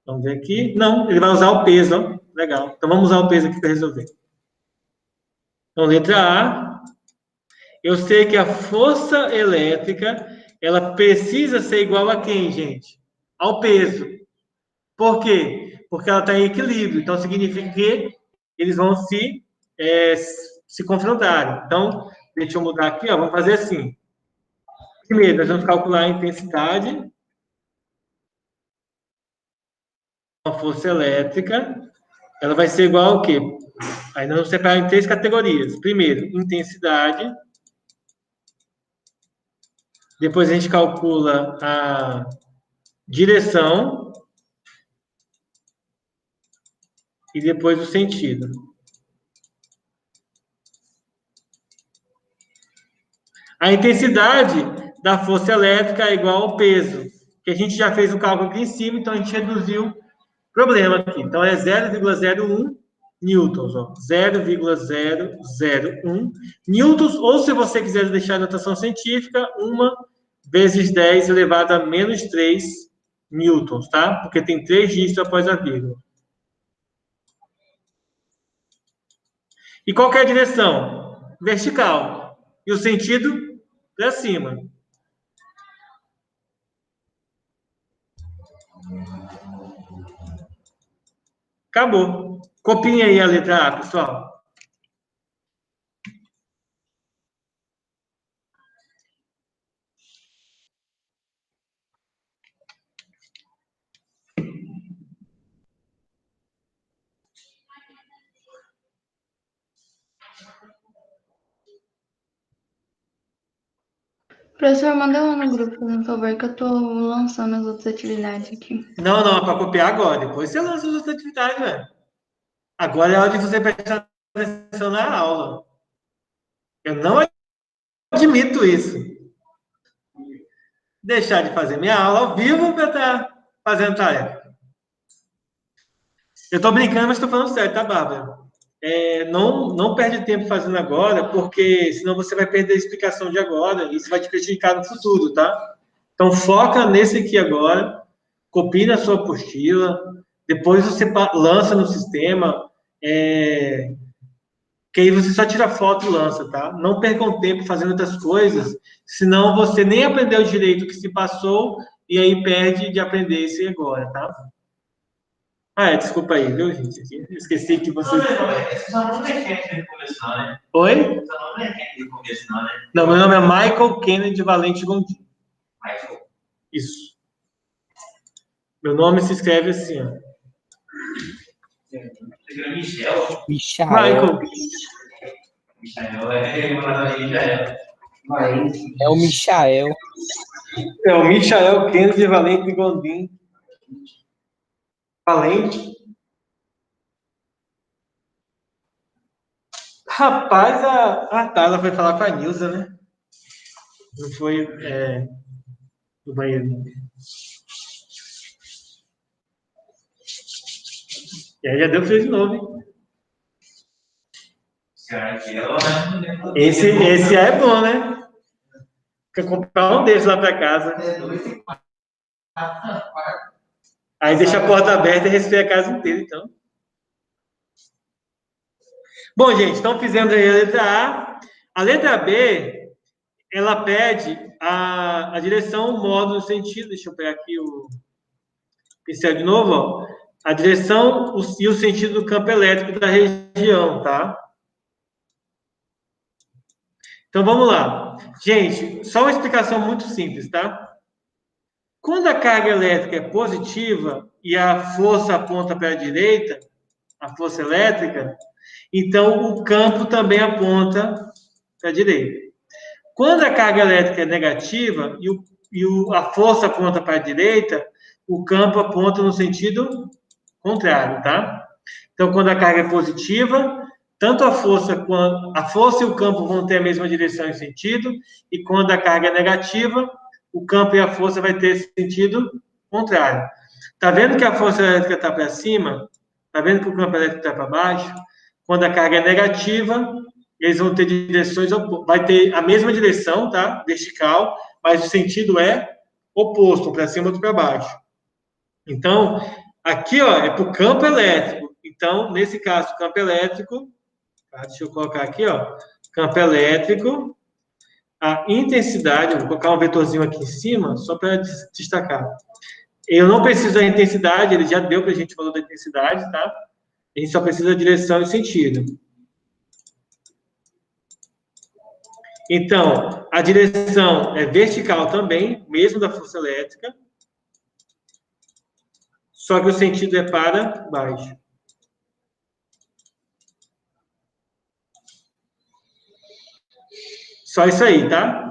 Vamos ver aqui. Não, ele vai usar o peso, ó. Legal. Então, vamos usar o peso aqui para resolver. Então, letra A, eu sei que a força elétrica, ela precisa ser igual a quem, gente? Ao peso. Por quê? Porque ela está em equilíbrio. Então, significa que eles vão se confrontarem. Então, deixa eu mudar aqui, ó, vamos fazer assim. Primeiro, nós vamos calcular a intensidade da força elétrica. Ela vai ser igual ao quê? Aí nós vamos separar em 3 categorias. Primeiro, intensidade. Depois a gente calcula a direção. E depois o sentido. A intensidade da força elétrica é igual ao peso, que a gente já fez o cálculo aqui em cima, então a gente reduziu o problema aqui. Então, é 0,01 newtons, ó, 0,001 newtons, ou se você quiser deixar a notação científica, 1 vezes 10 elevado a menos 3 newtons, tá? Porque tem 3 dígitos após a vírgula. E qual que é a direção? Vertical. E o sentido? Para cima. Acabou. Copiem aí a letra A, pessoal. Professor, manda lá no grupo, por favor, que eu tô lançando as outras atividades aqui. Não, é para copiar agora. Depois você lança as outras atividades, velho. Agora é hora de você prestar atenção na aula. Eu não admito isso. Deixar de fazer minha aula ao vivo para estar fazendo tarefa. Eu estou brincando, mas estou falando sério, tá, Bárbara? Não perde tempo fazendo agora, porque senão você vai perder a explicação de agora e isso vai te prejudicar no futuro, tá? Então, foca nesse aqui agora, copie na sua apostila, depois você lança no sistema, que aí você só tira foto e lança, tá? Não percam tempo fazendo outras coisas, senão você nem aprendeu direito o que se passou e aí perde de aprender isso agora, tá? Desculpa aí, viu, gente? Esqueci que vocês... Esse seu nome é Kennedy de começar, né? Oi? Seu nome é Kennedy de começar, né? Não, meu nome é Michael Kennedy Valente Gondim. Michael. Isso. Meu nome se escreve assim, ó. Você escreve Michel? Michael. Michael é É o Michael. É o Michael Kennedy Valente Gondim. Valente. Rapaz, a Tayla foi falar com a Nilza, né? Não foi no banheiro. E aí já deu frio de novo, hein? Esse é bom, né? Quer comprar um desses lá para casa. Aí deixa a porta aberta e resfria a casa inteira, então. Bom, gente, então fizemos aí a letra A. A letra B, ela pede a direção, o modo, o sentido. Deixa eu pegar aqui o pincel de novo, ó. A direção e o sentido do campo elétrico da região, tá? Então, vamos lá. Gente, só uma explicação muito simples, tá? Quando a carga elétrica é positiva e a força aponta para a direita, a força elétrica, então o campo também aponta para a direita. Quando a carga elétrica é negativa a força aponta para a direita, o campo aponta no sentido contrário, tá? Então, quando a carga é positiva, tanto a força e o campo vão ter a mesma direção e sentido, e quando a carga é negativa, o campo e a força vai ter esse sentido contrário. Tá vendo que a força elétrica está para cima? Tá vendo que o campo elétrico está para baixo? Quando a carga é negativa, eles vão ter direções, vai ter a mesma direção, tá? Vertical, mas o sentido é oposto, para cima ou para baixo. Então, aqui, ó, é para o campo elétrico. Então, nesse caso, o campo elétrico, tá? Deixa eu colocar aqui, ó, campo elétrico, a intensidade, eu vou colocar um vetorzinho aqui em cima, só para destacar. Eu não preciso da intensidade, ele já deu para a gente o valor da intensidade, tá? A gente só precisa da direção e sentido. Então, a direção é vertical também, mesmo da força elétrica, só que o sentido é para baixo. Só isso aí, tá?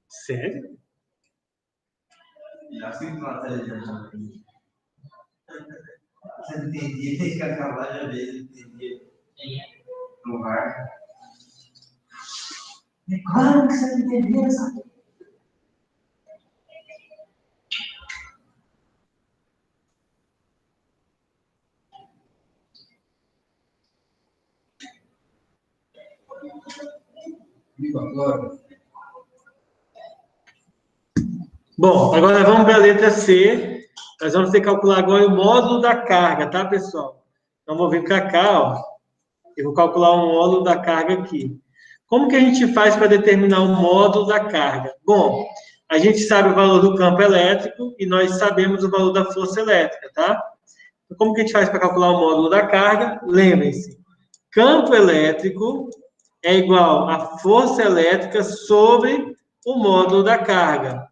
Sério? Já fiz matéria de antigamente. Você não entendia, tem que acabar já vez, entendia. No ar. Claro que você não entendeu essa. Bom, agora vamos para a letra C. Nós vamos ter que calcular agora o módulo da carga, tá, pessoal? Então, vou vir para cá, ó. Eu vou calcular o módulo da carga aqui. Como que a gente faz para determinar o módulo da carga? Bom, a gente sabe o valor do campo elétrico e nós sabemos o valor da força elétrica, tá? Então, como que a gente faz para calcular o módulo da carga? Lembrem-se, campo elétrico é igual a força elétrica sobre o módulo da carga.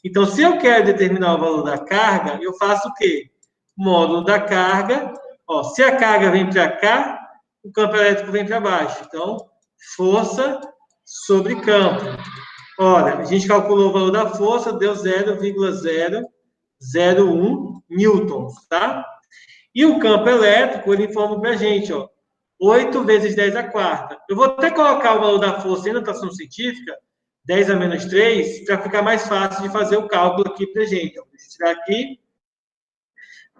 Então, se eu quero determinar o valor da carga, eu faço o quê? Módulo da carga, ó, se a carga vem para cá, o campo elétrico vem para baixo. Então, força sobre campo. Ora, a gente calculou o valor da força, deu 0,001 newtons, tá? E o campo elétrico, ele informa para a gente, ó, 8 vezes 10 a quarta. Eu vou até colocar o valor da força em notação científica, 10 a menos 3, para ficar mais fácil de fazer o cálculo aqui para a gente. Vou tirar aqui.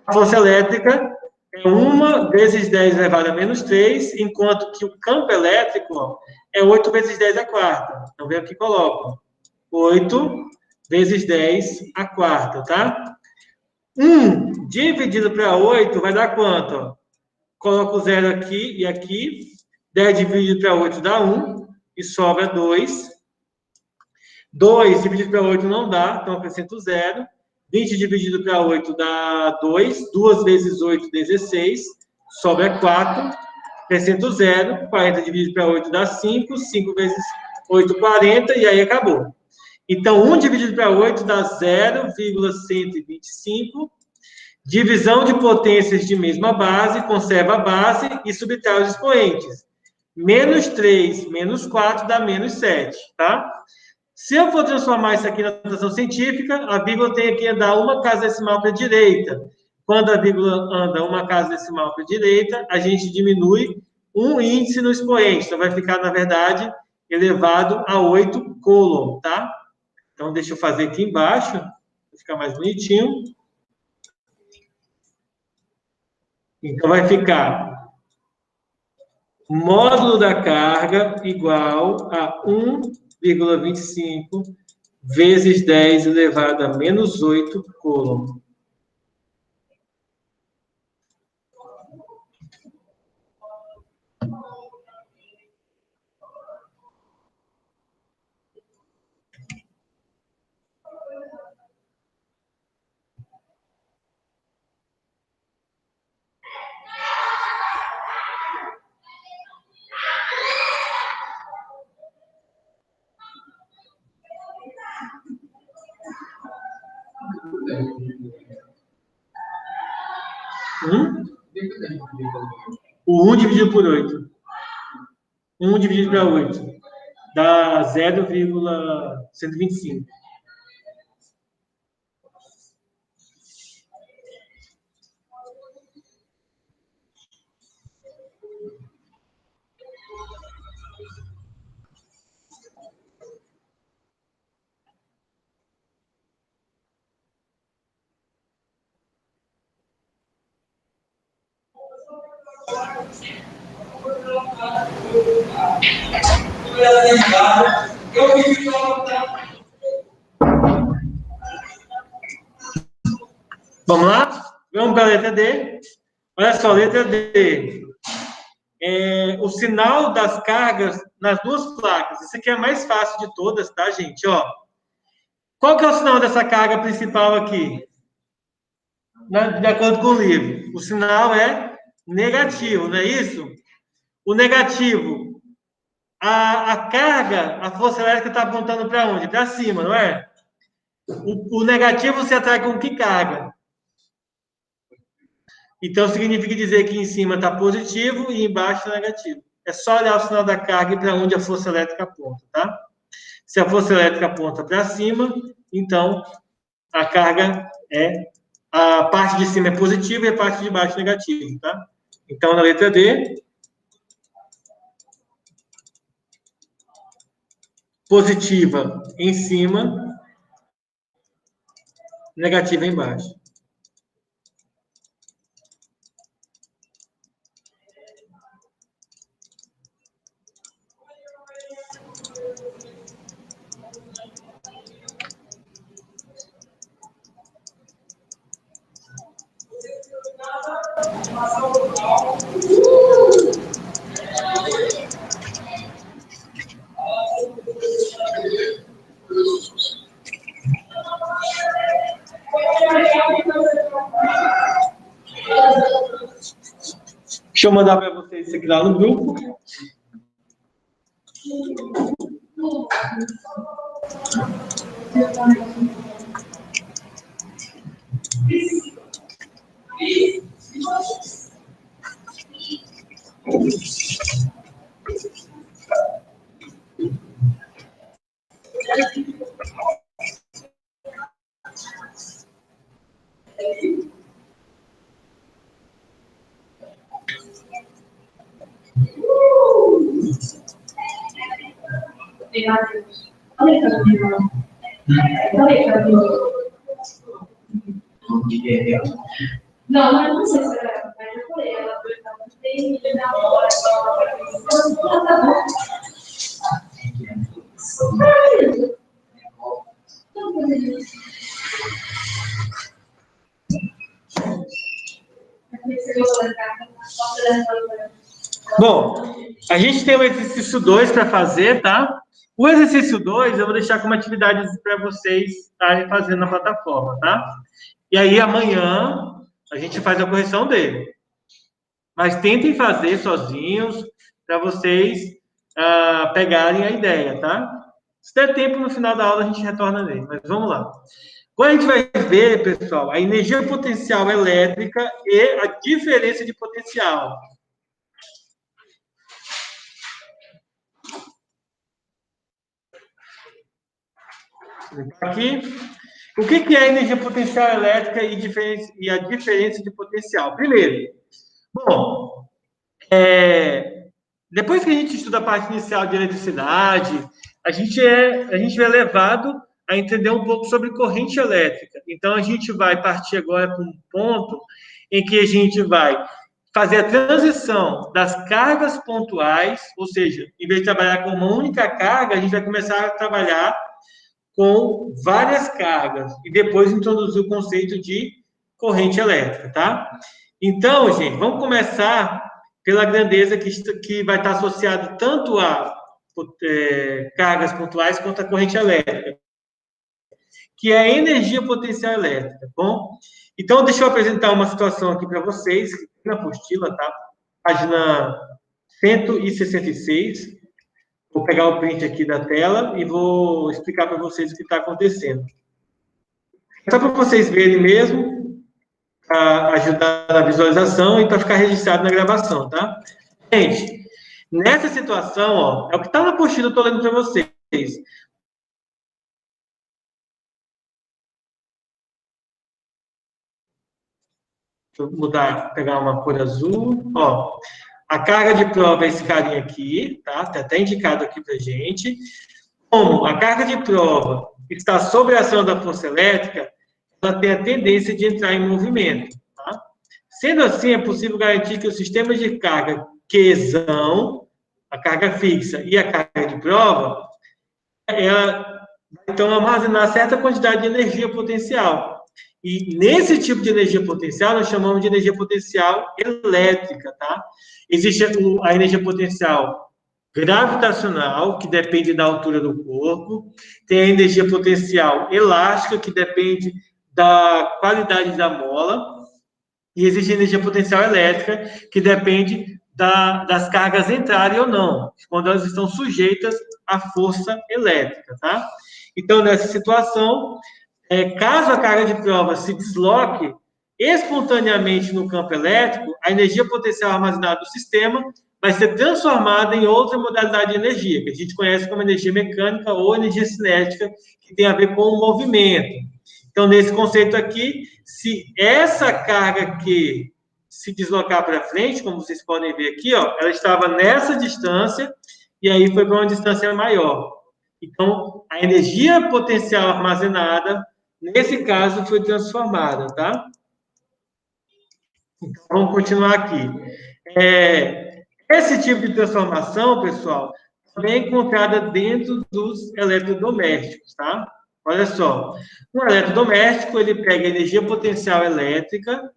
A força elétrica é 1 vezes 10 elevado a menos 3, enquanto que o campo elétrico, ó, é 8 vezes 10 a quarta. Então, vem aqui e coloco. 8 vezes 10 a quarta, tá? 1 dividido para 8 vai dar quanto? Ó? Coloco o 0 aqui e aqui. 10 dividido para 8 dá 1. E sobra 2. 2 dividido para 8 não dá, então acrescento 0. 20 dividido para 8 dá 2. 2 vezes 8, 16. Sobra 4. Acrescento 0. 40 dividido para 8 dá 5. 5 vezes 8, 40. E aí acabou. Então, 1 dividido para 8 dá 0,125. Divisão de potências de mesma base, conserva a base e subtrai os expoentes. Menos 3, menos 4 dá menos 7, tá? Se eu for transformar isso aqui na notação científica, a vírgula tem que andar uma casa decimal para a direita. Quando a vírgula anda uma casa decimal para a direita, a gente diminui um índice no expoente. Então, vai ficar, na verdade, elevado a 8 coulomb, tá? Então, deixa eu fazer aqui embaixo, para ficar mais bonitinho. Então, vai ficar módulo da carga igual a 1,25 vezes 10 elevado a menos 8 coulomb. O 1 dividido por 8. 1 dividido para 8. Dá 0,125. Vamos lá? Vamos para a letra D. Olha só, letra D. O sinal das cargas nas duas placas. Isso aqui é a mais fácil de todas, tá, gente? Ó, qual que é o sinal dessa carga principal aqui? De acordo com o livro. O sinal é negativo, não é isso? O negativo, a carga, a força elétrica está apontando para onde? Para cima, não é? O negativo se atrai com que carga? Então, significa dizer que em cima está positivo e embaixo está negativo. É só olhar o sinal da carga e para onde a força elétrica aponta, tá? Se a força elétrica aponta para cima, então a carga a parte de cima é positiva e a parte de baixo negativa, tá? Então, na letra D, positiva em cima, negativa embaixo. Deixa eu mandar para vocês isso aqui lá no grupo. Não, eu não sei se era, mas eu falei, ela tem na hora, tá bom. Bom, a gente tem o exercício 2 para fazer, tá? O exercício 2 eu vou deixar como atividade para vocês estarem fazendo na plataforma, tá? E aí amanhã a gente faz a correção dele. Mas tentem fazer sozinhos para vocês pegarem a ideia, tá? Se der tempo, no final da aula a gente retorna nele. Mas vamos lá. Agora a gente vai ver, pessoal, a energia potencial elétrica e a diferença de potencial. Aqui, o que é energia potencial elétrica e a diferença de potencial? Primeiro, bom, depois que a gente estuda a parte inicial de eletricidade, a gente é levado a entender um pouco sobre corrente elétrica. Então, a gente vai partir agora para um ponto em que a gente vai fazer a transição das cargas pontuais, ou seja, em vez de trabalhar com uma única carga, a gente vai começar a trabalhar com várias cargas e depois introduzir o conceito de corrente elétrica, tá? Então, gente, vamos começar pela grandeza que vai estar associado tanto a cargas pontuais quanto a corrente elétrica, que é a energia potencial elétrica, tá bom? Então, deixa eu apresentar uma situação aqui para vocês, na apostila, tá? Página 166. Vou pegar o print aqui da tela e vou explicar para vocês o que está acontecendo. Só para vocês verem mesmo, para ajudar na visualização e para ficar registrado na gravação, tá? Gente, nessa situação, ó, é o que está na apostila, eu estou lendo para vocês. Deixa eu mudar, pegar uma cor azul, ó. A carga de prova é esse carinha aqui, tá? Está até indicado aqui para gente. Como a carga de prova está sob a ação da força elétrica, ela tem a tendência de entrar em movimento, tá? Sendo assim, é possível garantir que o sistema de carga Qzão, a carga fixa e a carga de prova, ela vai, então, armazenar certa quantidade de energia potencial. E nesse tipo de energia potencial, nós chamamos de energia potencial elétrica, tá? Existe a energia potencial gravitacional, que depende da altura do corpo. Tem a energia potencial elástica, que depende da qualidade da mola. E existe a energia potencial elétrica, que depende das cargas entrarem ou não, quando elas estão sujeitas à força elétrica, tá? Então, nessa situação, caso a carga de prova se desloque espontaneamente no campo elétrico, a energia potencial armazenada do sistema vai ser transformada em outra modalidade de energia, que a gente conhece como energia mecânica ou energia cinética, que tem a ver com o movimento. Então, nesse conceito aqui, se essa carga Q se deslocar para frente, como vocês podem ver aqui, ó, ela estava nessa distância e aí foi para uma distância maior. Então, a energia potencial armazenada, nesse caso, foi transformada, tá? Então, vamos continuar aqui. Esse tipo de transformação, pessoal, também é encontrada dentro dos eletrodomésticos, tá? Olha só, um eletrodoméstico, ele pega a energia potencial elétrica,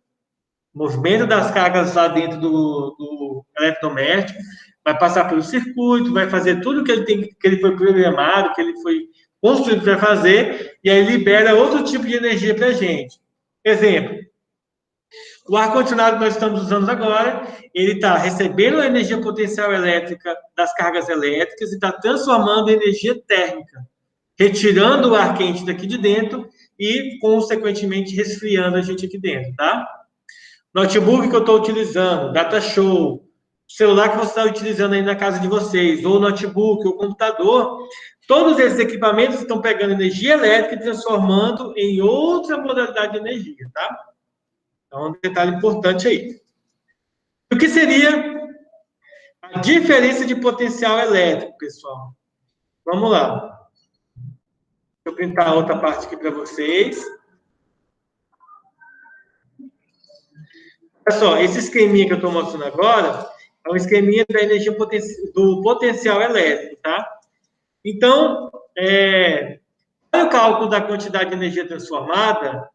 movimento das cargas lá dentro do eletrodoméstico, vai passar pelo circuito, vai fazer tudo que ele foi programado, que ele foi construído para fazer, e aí libera outro tipo de energia para a gente. Exemplo, o ar-condicionado que nós estamos usando agora, ele está recebendo a energia potencial elétrica das cargas elétricas e está transformando em energia térmica, retirando o ar quente daqui de dentro e, consequentemente, resfriando a gente aqui dentro, tá? Notebook que eu estou utilizando, data show, celular que você está utilizando aí na casa de vocês, ou notebook, ou computador, todos esses equipamentos estão pegando energia elétrica e transformando em outra modalidade de energia, tá? Então, um detalhe importante aí. O que seria a diferença de potencial elétrico, pessoal? Vamos lá. Deixa eu printar outra parte aqui para vocês. Olha só, esse esqueminha que eu estou mostrando agora é um esqueminha da energia do potencial elétrico, tá? Então, para o cálculo da quantidade de energia transformada,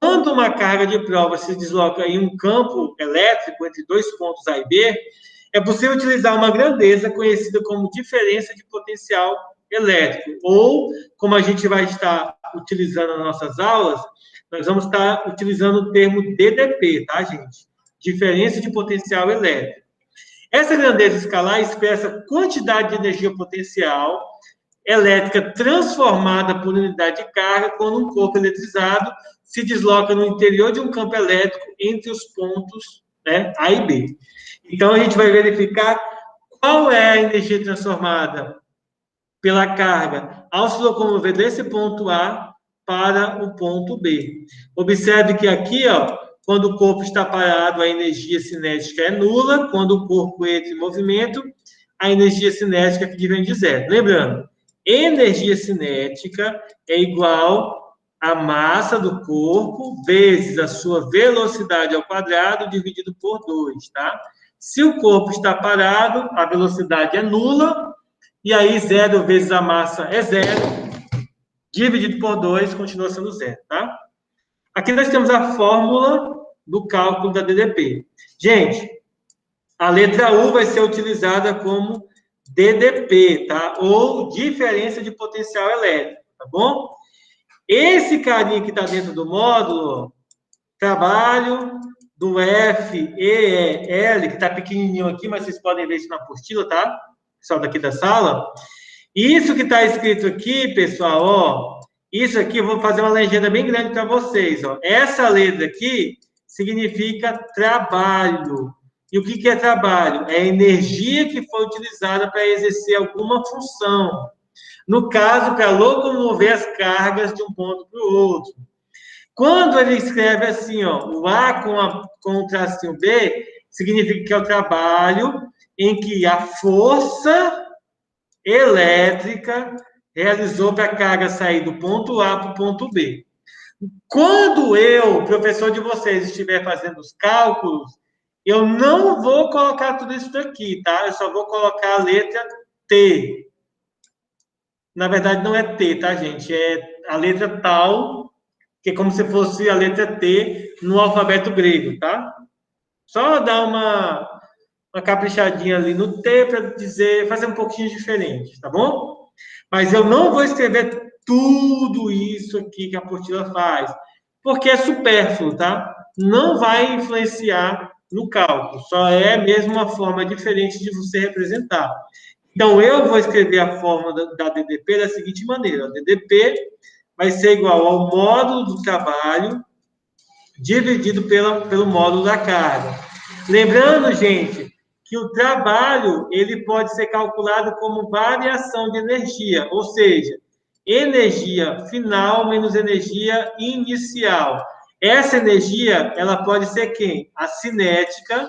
quando uma carga de prova se desloca em um campo elétrico entre dois pontos A e B, é possível utilizar uma grandeza conhecida como diferença de potencial elétrico, ou, como a gente vai estar utilizando nas nossas aulas, nós vamos estar utilizando o termo DDP, tá, gente? Diferença de potencial elétrico. Essa grandeza escalar expressa a quantidade de energia potencial elétrica transformada por unidade de carga quando um corpo eletrizado se desloca no interior de um campo elétrico entre os pontos, né, A e B. Então, a gente vai verificar qual é a energia transformada pela carga ao se locomover desse ponto A para o ponto B. Observe que aqui, ó, quando o corpo está parado, a energia cinética é nula. Quando o corpo entra em movimento, a energia cinética aqui vem de zero. Lembrando, energia cinética é igual a massa do corpo vezes a sua velocidade ao quadrado dividido por 2, tá? Se o corpo está parado, a velocidade é nula, e aí 0 vezes a massa é 0, dividido por 2 continua sendo 0, tá? Aqui nós temos a fórmula do cálculo da DDP. Gente, a letra U vai ser utilizada como DDP, tá? Ou diferença de potencial elétrico, tá bom? Esse carinha que está dentro do módulo, trabalho do FEEL, que está pequenininho aqui, mas vocês podem ver isso na apostila, tá? Pessoal daqui da sala. Isso que está escrito aqui, pessoal, ó, isso aqui, eu vou fazer uma legenda bem grande para vocês, ó. Essa letra aqui significa trabalho. E o que é trabalho? É a energia que foi utilizada para exercer alguma função. No caso, para locomover as cargas de um ponto para o outro. Quando ele escreve assim, ó, o A com o tracinho B, significa que é o trabalho em que a força elétrica realizou para a carga sair do ponto A para o ponto B. Quando eu, professor de vocês, estiver fazendo os cálculos, eu não vou colocar tudo isso daqui, tá? Eu só vou colocar a letra T. Na verdade, não é T, tá, gente? É a letra tal, que é como se fosse a letra T no alfabeto grego, tá? Só dar uma caprichadinha ali no T para dizer, fazer um pouquinho diferente, tá bom? Mas eu não vou escrever tudo isso aqui que a apostila faz, porque é supérfluo, tá? Não vai influenciar no cálculo, só é mesmo uma forma diferente de você representar. Então, eu vou escrever a fórmula da DDP da seguinte maneira. A DDP vai ser igual ao módulo do trabalho dividido pelo módulo da carga. Lembrando, gente, que o trabalho ele pode ser calculado como variação de energia, ou seja, energia final menos energia inicial. Essa energia, ela pode ser quem? A cinética.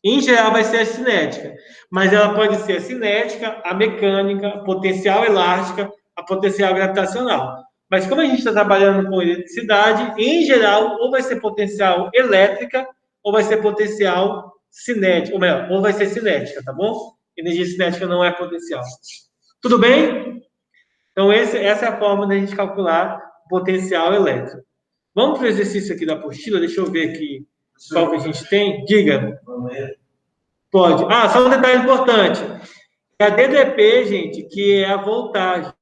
Em geral, vai ser a cinética. Mas ela pode ser a cinética, a mecânica, a potencial elástica, a potencial gravitacional. Mas como a gente está trabalhando com eletricidade, em geral, ou vai ser potencial elétrica, ou vai ser potencial cinética, ou melhor, ou vai ser cinética, tá bom? Energia cinética não é potencial. Tudo bem? Então, essa é a forma da gente calcular o potencial elétrico. Vamos para o exercício aqui da apostila? Deixa eu ver aqui qual que a gente tem. Diga. Pode. Ah, só um detalhe importante. É a DDP, gente, que é a voltagem.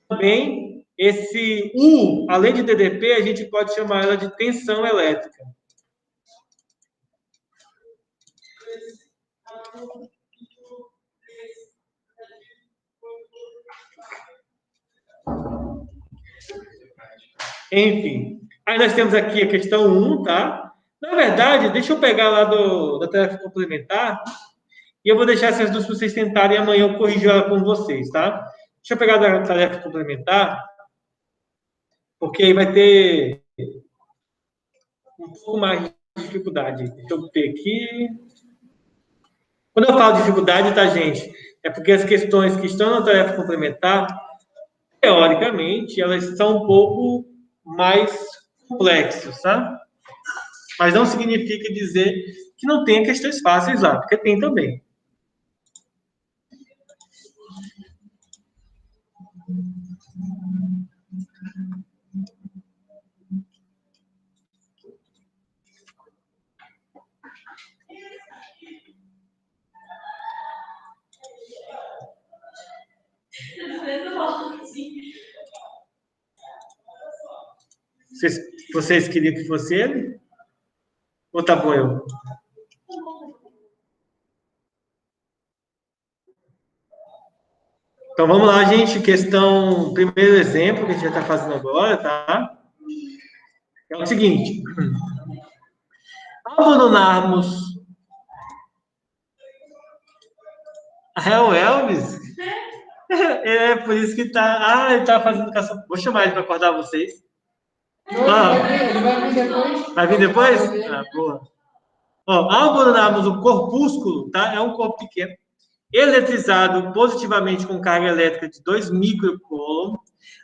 Também, esse U, além de DDP, a gente pode chamar ela de tensão elétrica. Enfim, aí nós temos aqui a questão 1, tá? Na verdade, deixa eu pegar lá da tarefa complementar e eu vou deixar essas duas para vocês tentarem e amanhã eu corrijo ela com vocês, tá? Deixa eu pegar da tarefa complementar, porque aí vai ter um pouco mais de dificuldade. Deixa eu ver aqui. Quando eu falo dificuldade, tá, gente? É porque as questões que estão na tarefa complementar, teoricamente, elas são um pouco mais complexas, tá? Mas não significa dizer que não tenha questões fáceis lá, porque tem também. Vocês queriam que fosse ele? Ou tá bom eu? Então, vamos lá, gente. Questão, primeiro exemplo que a gente já está fazendo agora, tá? É o seguinte. Ao abandonarmos... É o Elvis? É, por isso que tá... Ah, ele tá fazendo educação... Vou chamar ele para acordar vocês. Ele vai vir depois. Vai vir depois? Ah, boa. Ó, ao abandonarmos o corpúsculo, tá? É um corpo pequeno. Eletrizado positivamente com carga elétrica de 2 microcoulomb.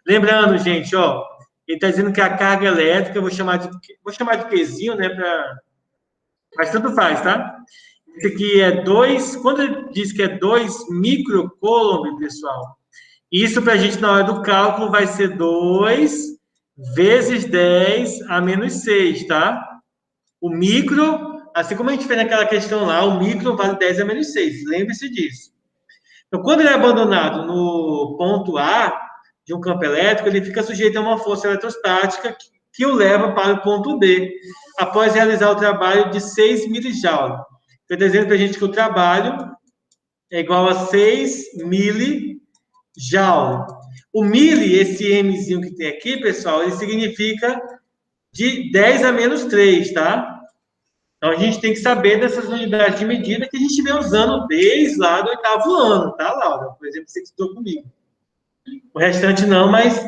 Lembrando, gente, ó, ele está dizendo que a carga elétrica, vou chamar de Qzinho, né, mas tanto faz, tá? Esse aqui é 2, quando ele diz que é 2 microcoulomb, pessoal, isso para a gente, na hora do cálculo, vai ser 2 vezes 10 a menos 6, tá? O micro, assim como a gente fez naquela questão lá, o micro vale 10 a menos 6. Lembre-se disso. Então, quando ele é abandonado no ponto A de um campo elétrico, ele fica sujeito a uma força eletrostática que o leva para o ponto B, após realizar o trabalho de 6 milijoules. Estou dizendo para a gente que o trabalho é igual a 6 milijoules. O mili, esse Mzinho que tem aqui, pessoal, ele significa de 10 a menos 3, tá? Então, a gente tem que saber dessas unidades de medida que a gente vem usando desde lá do 8º ano, tá, Laura? Por exemplo, você que estudou comigo. O restante não, mas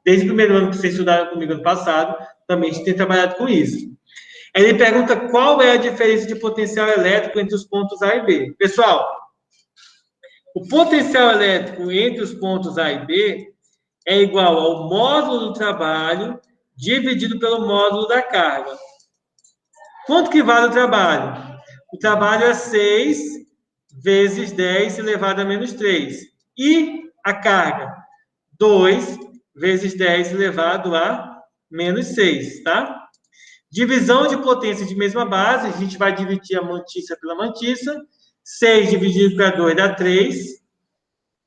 desde o primeiro ano que vocês estudaram comigo ano passado, também a gente tem trabalhado com isso. Aí ele pergunta qual é a diferença de potencial elétrico entre os pontos A e B. Pessoal, o potencial elétrico entre os pontos A e B é igual ao módulo do trabalho dividido pelo módulo da carga. Quanto que vale o trabalho? O trabalho é 6 vezes 10 elevado a menos 3. E a carga? 2 vezes 10 elevado a menos 6, tá? Divisão de potência de mesma base, a gente vai dividir a mantissa pela mantissa. 6 dividido para 2 dá 3.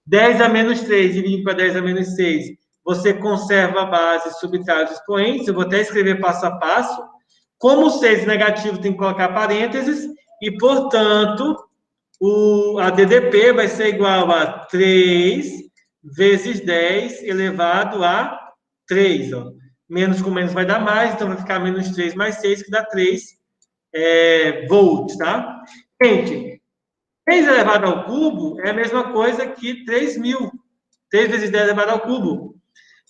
10 a menos 3 dividido para 10 a menos 6, você conserva a base e subtrai os expoentes. Eu vou até escrever passo a passo. Como o 6 negativo tem que colocar parênteses, e, portanto, a DDP vai ser igual a 3 vezes 10 elevado a 3. Ó. Menos com menos vai dar mais, então vai ficar menos 3 mais 6, que dá 3. volts, tá? Gente, 3 elevado ao cubo é a mesma coisa que 3.000. 3 vezes 10 elevado ao cubo.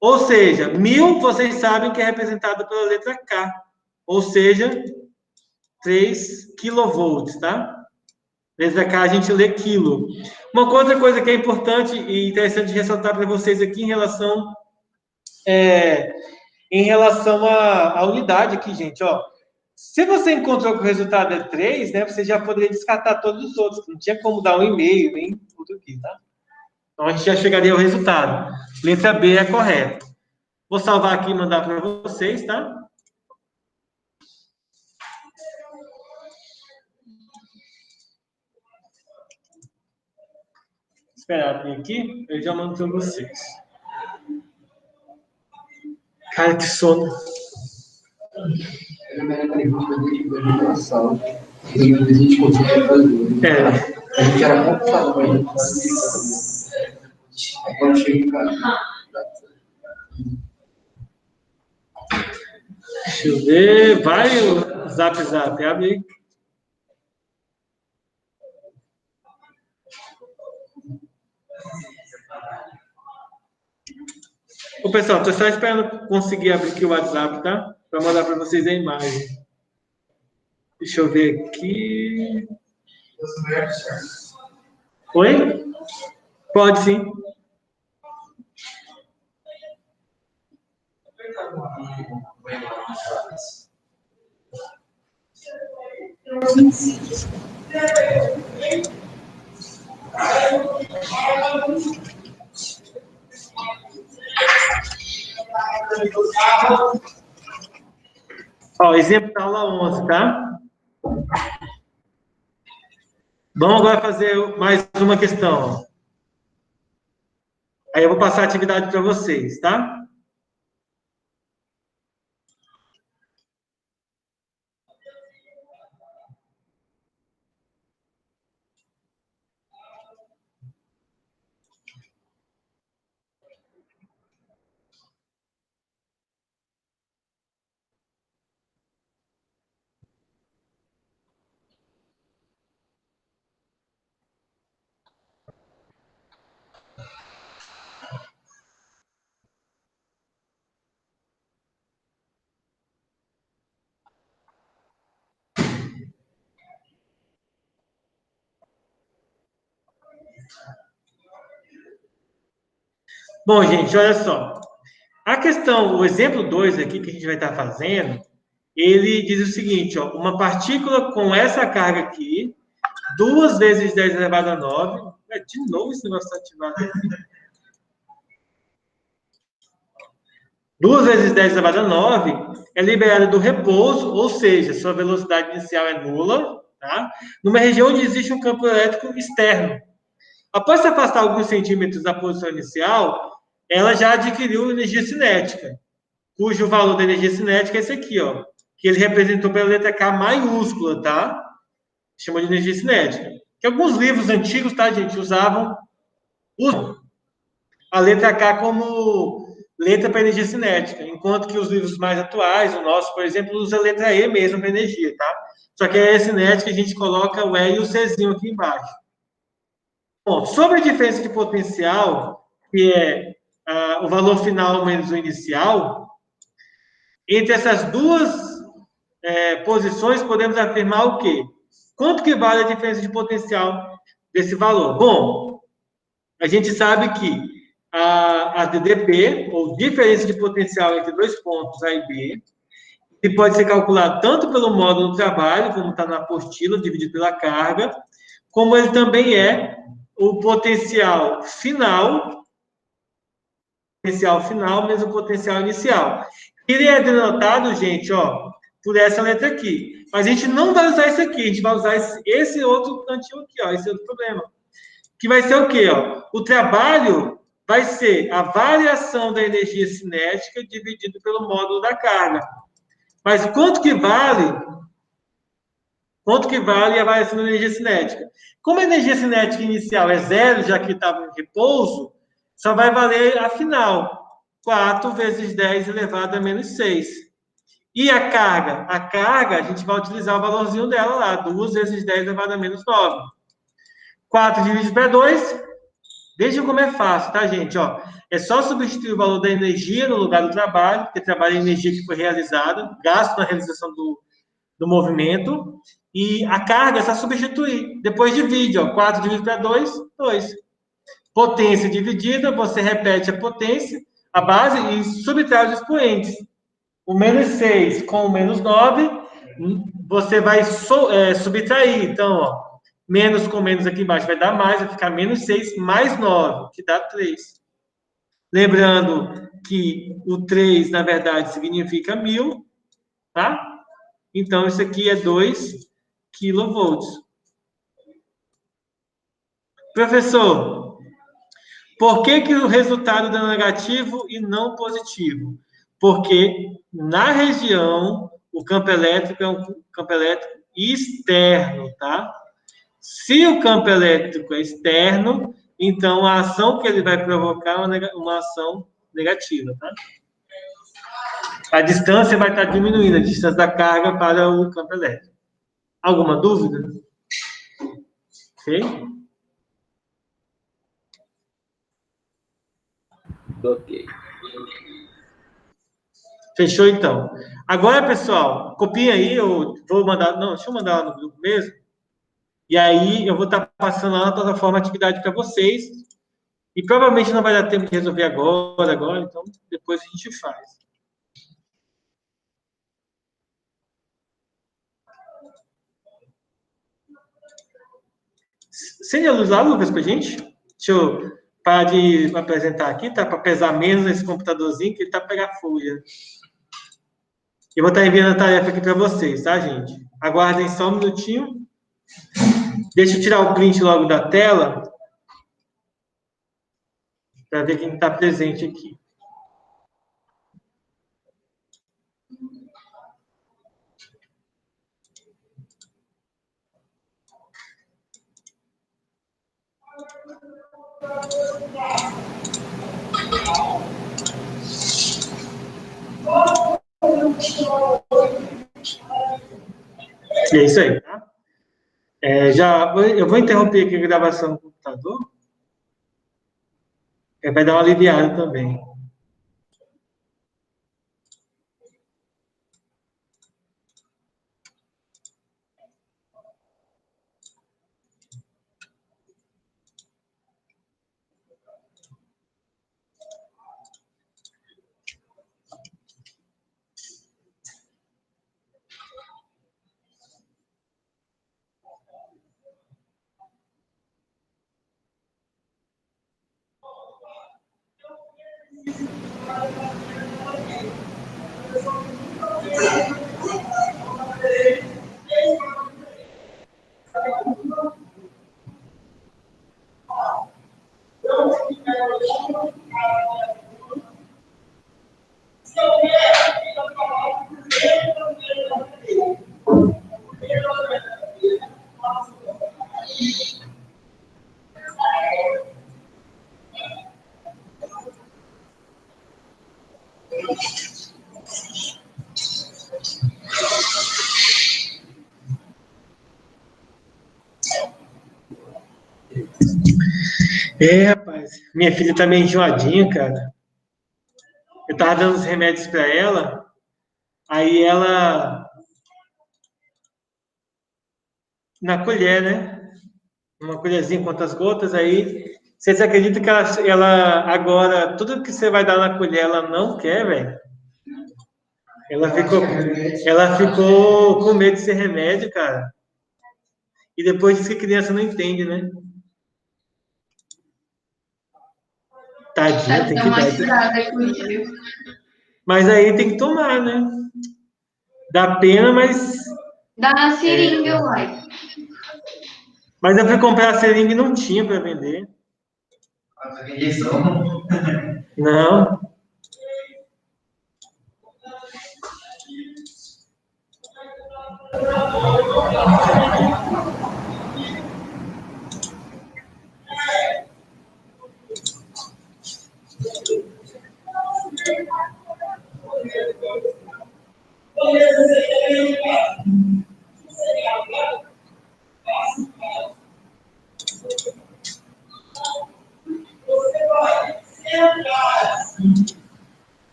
Ou seja, 1.000, vocês sabem que é representado pela letra K. Ou seja, 3 kV, tá? Letra K a gente lê quilo. Uma outra coisa que é importante e interessante ressaltar para vocês aqui em relação à unidade aqui, gente, ó. Se você encontrou que o resultado é 3, né, você já poderia descartar todos os outros. Não tinha como dar 1,5, nem tudo aqui, tá? Então, a gente já chegaria ao resultado. Letra B é correta. Vou salvar aqui e mandar para vocês, tá? Esperar vir aqui, eu já mando para vocês. Cara, que sono. A gente era computador, a gente fazia. Agora chega em casa. Deixa eu ver. Vai o zap, abre aí. Ô, pessoal, estou só esperando conseguir abrir aqui o WhatsApp, tá? Para mandar para vocês a imagem. Deixa eu ver aqui. Oi? Pode sim. Ó, exemplo da aula 11, tá? Vamos agora fazer mais uma questão. Aí eu vou passar a atividade para vocês, tá? Bom, gente, olha só. A questão, o exemplo 2 aqui que a gente vai estar fazendo, ele diz o seguinte, ó, uma partícula com essa carga aqui, 2 vezes 10 elevado a 9, de novo esse negócio está ativado aqui. 2 vezes 10 elevado a 9 é liberada do repouso, ou seja, sua velocidade inicial é nula, tá? Numa região onde existe um campo elétrico externo. Após se afastar alguns centímetros da posição inicial, ela já adquiriu energia cinética, cujo valor da energia cinética é esse aqui, ó, que ele representou pela letra K maiúscula, tá? Chama de energia cinética. Que alguns livros antigos, tá, gente, usam a letra K como letra para energia cinética, enquanto que os livros mais atuais, o nosso, por exemplo, usa a letra E mesmo para energia, tá? Só que a cinética a gente coloca o E e o Czinho aqui embaixo. Bom, sobre a diferença de potencial, que é o valor final menos o inicial, entre essas duas posições, podemos afirmar o quê? Quanto que vale a diferença de potencial desse valor? Bom, a gente sabe que a DDP, ou diferença de potencial entre dois pontos A e B, que pode ser calculado tanto pelo módulo do trabalho, como está na apostila, dividido pela carga, como ele também é o potencial final menos o potencial inicial. Ele é denotado, gente, ó, por essa letra aqui. Mas a gente não vai usar esse aqui, a gente vai usar esse outro cantinho aqui, ó, esse outro problema. Que vai ser o quê, ó? O trabalho vai ser a variação da energia cinética dividido pelo módulo da carga. Mas quanto que vale a variação da energia cinética? Como a energia cinética inicial é zero, já que estava em repouso, só vai valer a final. 4 vezes 10 elevado a menos 6. E a carga? A carga, a gente vai utilizar o valorzinho dela lá, 2 vezes 10 elevado a menos 9. 4 dividido para 2. Vejam como é fácil, tá, gente? Ó, é só substituir o valor da energia no lugar do trabalho, porque trabalho é energia que foi realizada, gasto na realização do movimento, e a carga é só substituir. Depois divide, ó, 4 dividido para 2, 2. Potência dividida, você repete a potência, a base, e subtrai os expoentes. O menos 6 com o menos 9, você vai subtrair. Então, ó, menos com menos aqui embaixo vai dar mais, vai ficar menos 6 mais 9, que dá 3. Lembrando que o 3, na verdade, significa 1000, tá? Então, isso aqui é 2 kV. Professor, por que o resultado dá negativo e não positivo? Porque na região, o campo elétrico é um campo elétrico externo, tá? Se o campo elétrico é externo, então a ação que ele vai provocar é uma ação negativa, tá? A distância vai estar diminuindo, a distância da carga para o campo elétrico. Alguma dúvida? Ok? Ok. Fechou, então. Agora, pessoal, copia aí, eu vou mandar... Não, deixa eu mandar lá no grupo mesmo. E aí, eu vou estar passando lá na plataforma atividade para vocês. E provavelmente não vai dar tempo de resolver agora, então depois a gente faz. Acende a luz lá, Lucas, pra gente? Deixa eu parar de apresentar aqui, tá? Para pesar menos esse computadorzinho, que ele tá para pegar folha. Eu vou estar enviando a tarefa aqui para vocês, tá, gente? Aguardem só um minutinho. Deixa eu tirar o print logo da tela, para ver quem está presente aqui. É isso aí, tá? Eu vou interromper aqui a gravação do computador. Vai dar uma aliviada também. Rapaz, minha filha tá meio enjoadinha, cara. Eu tava dando os remédios para ela, aí ela... Na colher, né? Uma colherzinha, quantas gotas, aí... Vocês acreditam que ela agora, tudo que você vai dar na colher, ela não quer, velho? Ela ficou com medo de ser remédio, cara. E depois diz que a criança não entende, né? Tadinha, tem que dar. Mas aí tem que tomar, né? Dá pena, mas... Dá na seringa, uai. Mas eu fui comprar a seringa e não tinha para vender. Não.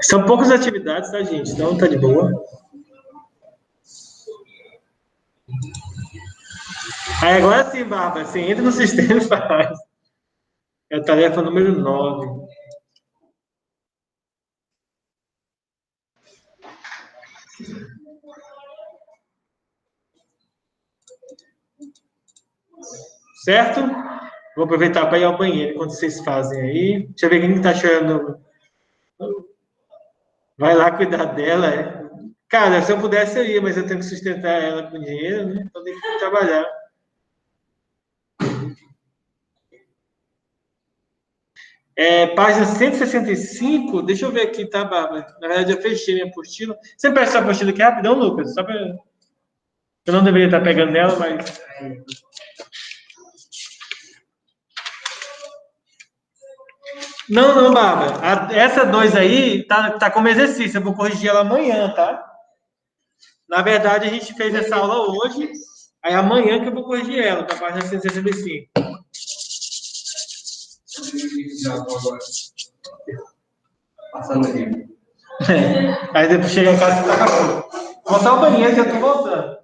São poucas atividades, tá, gente? Então tá de boa. Aí agora sim, Bárbara, você entra no sistema e faz. É a tarefa número 9. Certo? Vou aproveitar para ir ao banheiro enquanto vocês fazem aí. Deixa eu ver quem está chorando. Vai lá cuidar dela. É. Cara, se eu pudesse, eu ia, mas eu tenho que sustentar ela com dinheiro, né? Então tem que trabalhar. Página 165, deixa eu ver aqui, tá, Bárbara? Na verdade, eu fechei minha apostila. Você presta a apostila aqui rapidão, Lucas? Só pra... Eu não deveria estar pegando nela, mas... Não, Bárbara. Essa 2 aí tá como exercício. Eu vou corrigir ela amanhã, tá? Na verdade, a gente fez essa aula hoje. Aí amanhã que eu vou corrigir ela, para a página 165. Passando aqui. Aí depois chega em casa e tá acabando. Vou botar o banheiro e já tô voltando.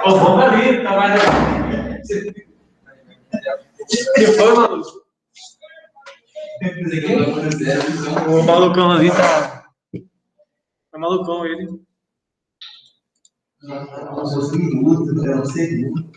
Ô, vamos ali, tá mais ali. Que foi, maluco? O malucão ali tá. Tá malucão ele. Uns minutos, né? Um segundo.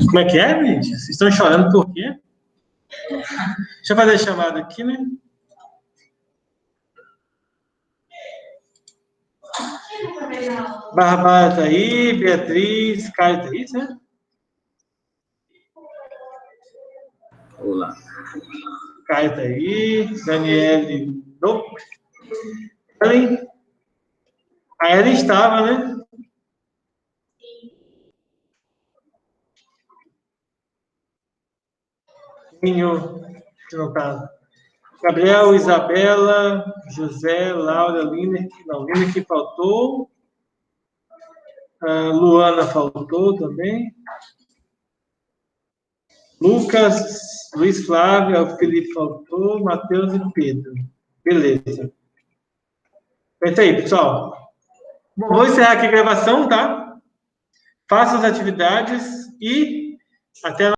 Como é que é, gente? Vocês estão chorando por quê? Deixa eu fazer a chamada aqui, né? Bárbara tá aí, Beatriz, Caio tá aí, né? Olá. Caio tá aí, Daniele. Nope. Ellen. A Ellen estava, né? Minho, no caso. Gabriel, Isabela, José, Laura, Lina, não, Lina que faltou. Luana faltou também. Lucas, Luiz Flávio, o Felipe faltou, Matheus e Pedro. Beleza. É isso aí, pessoal. Bom, vou encerrar aqui a gravação, tá? Façam as atividades e até a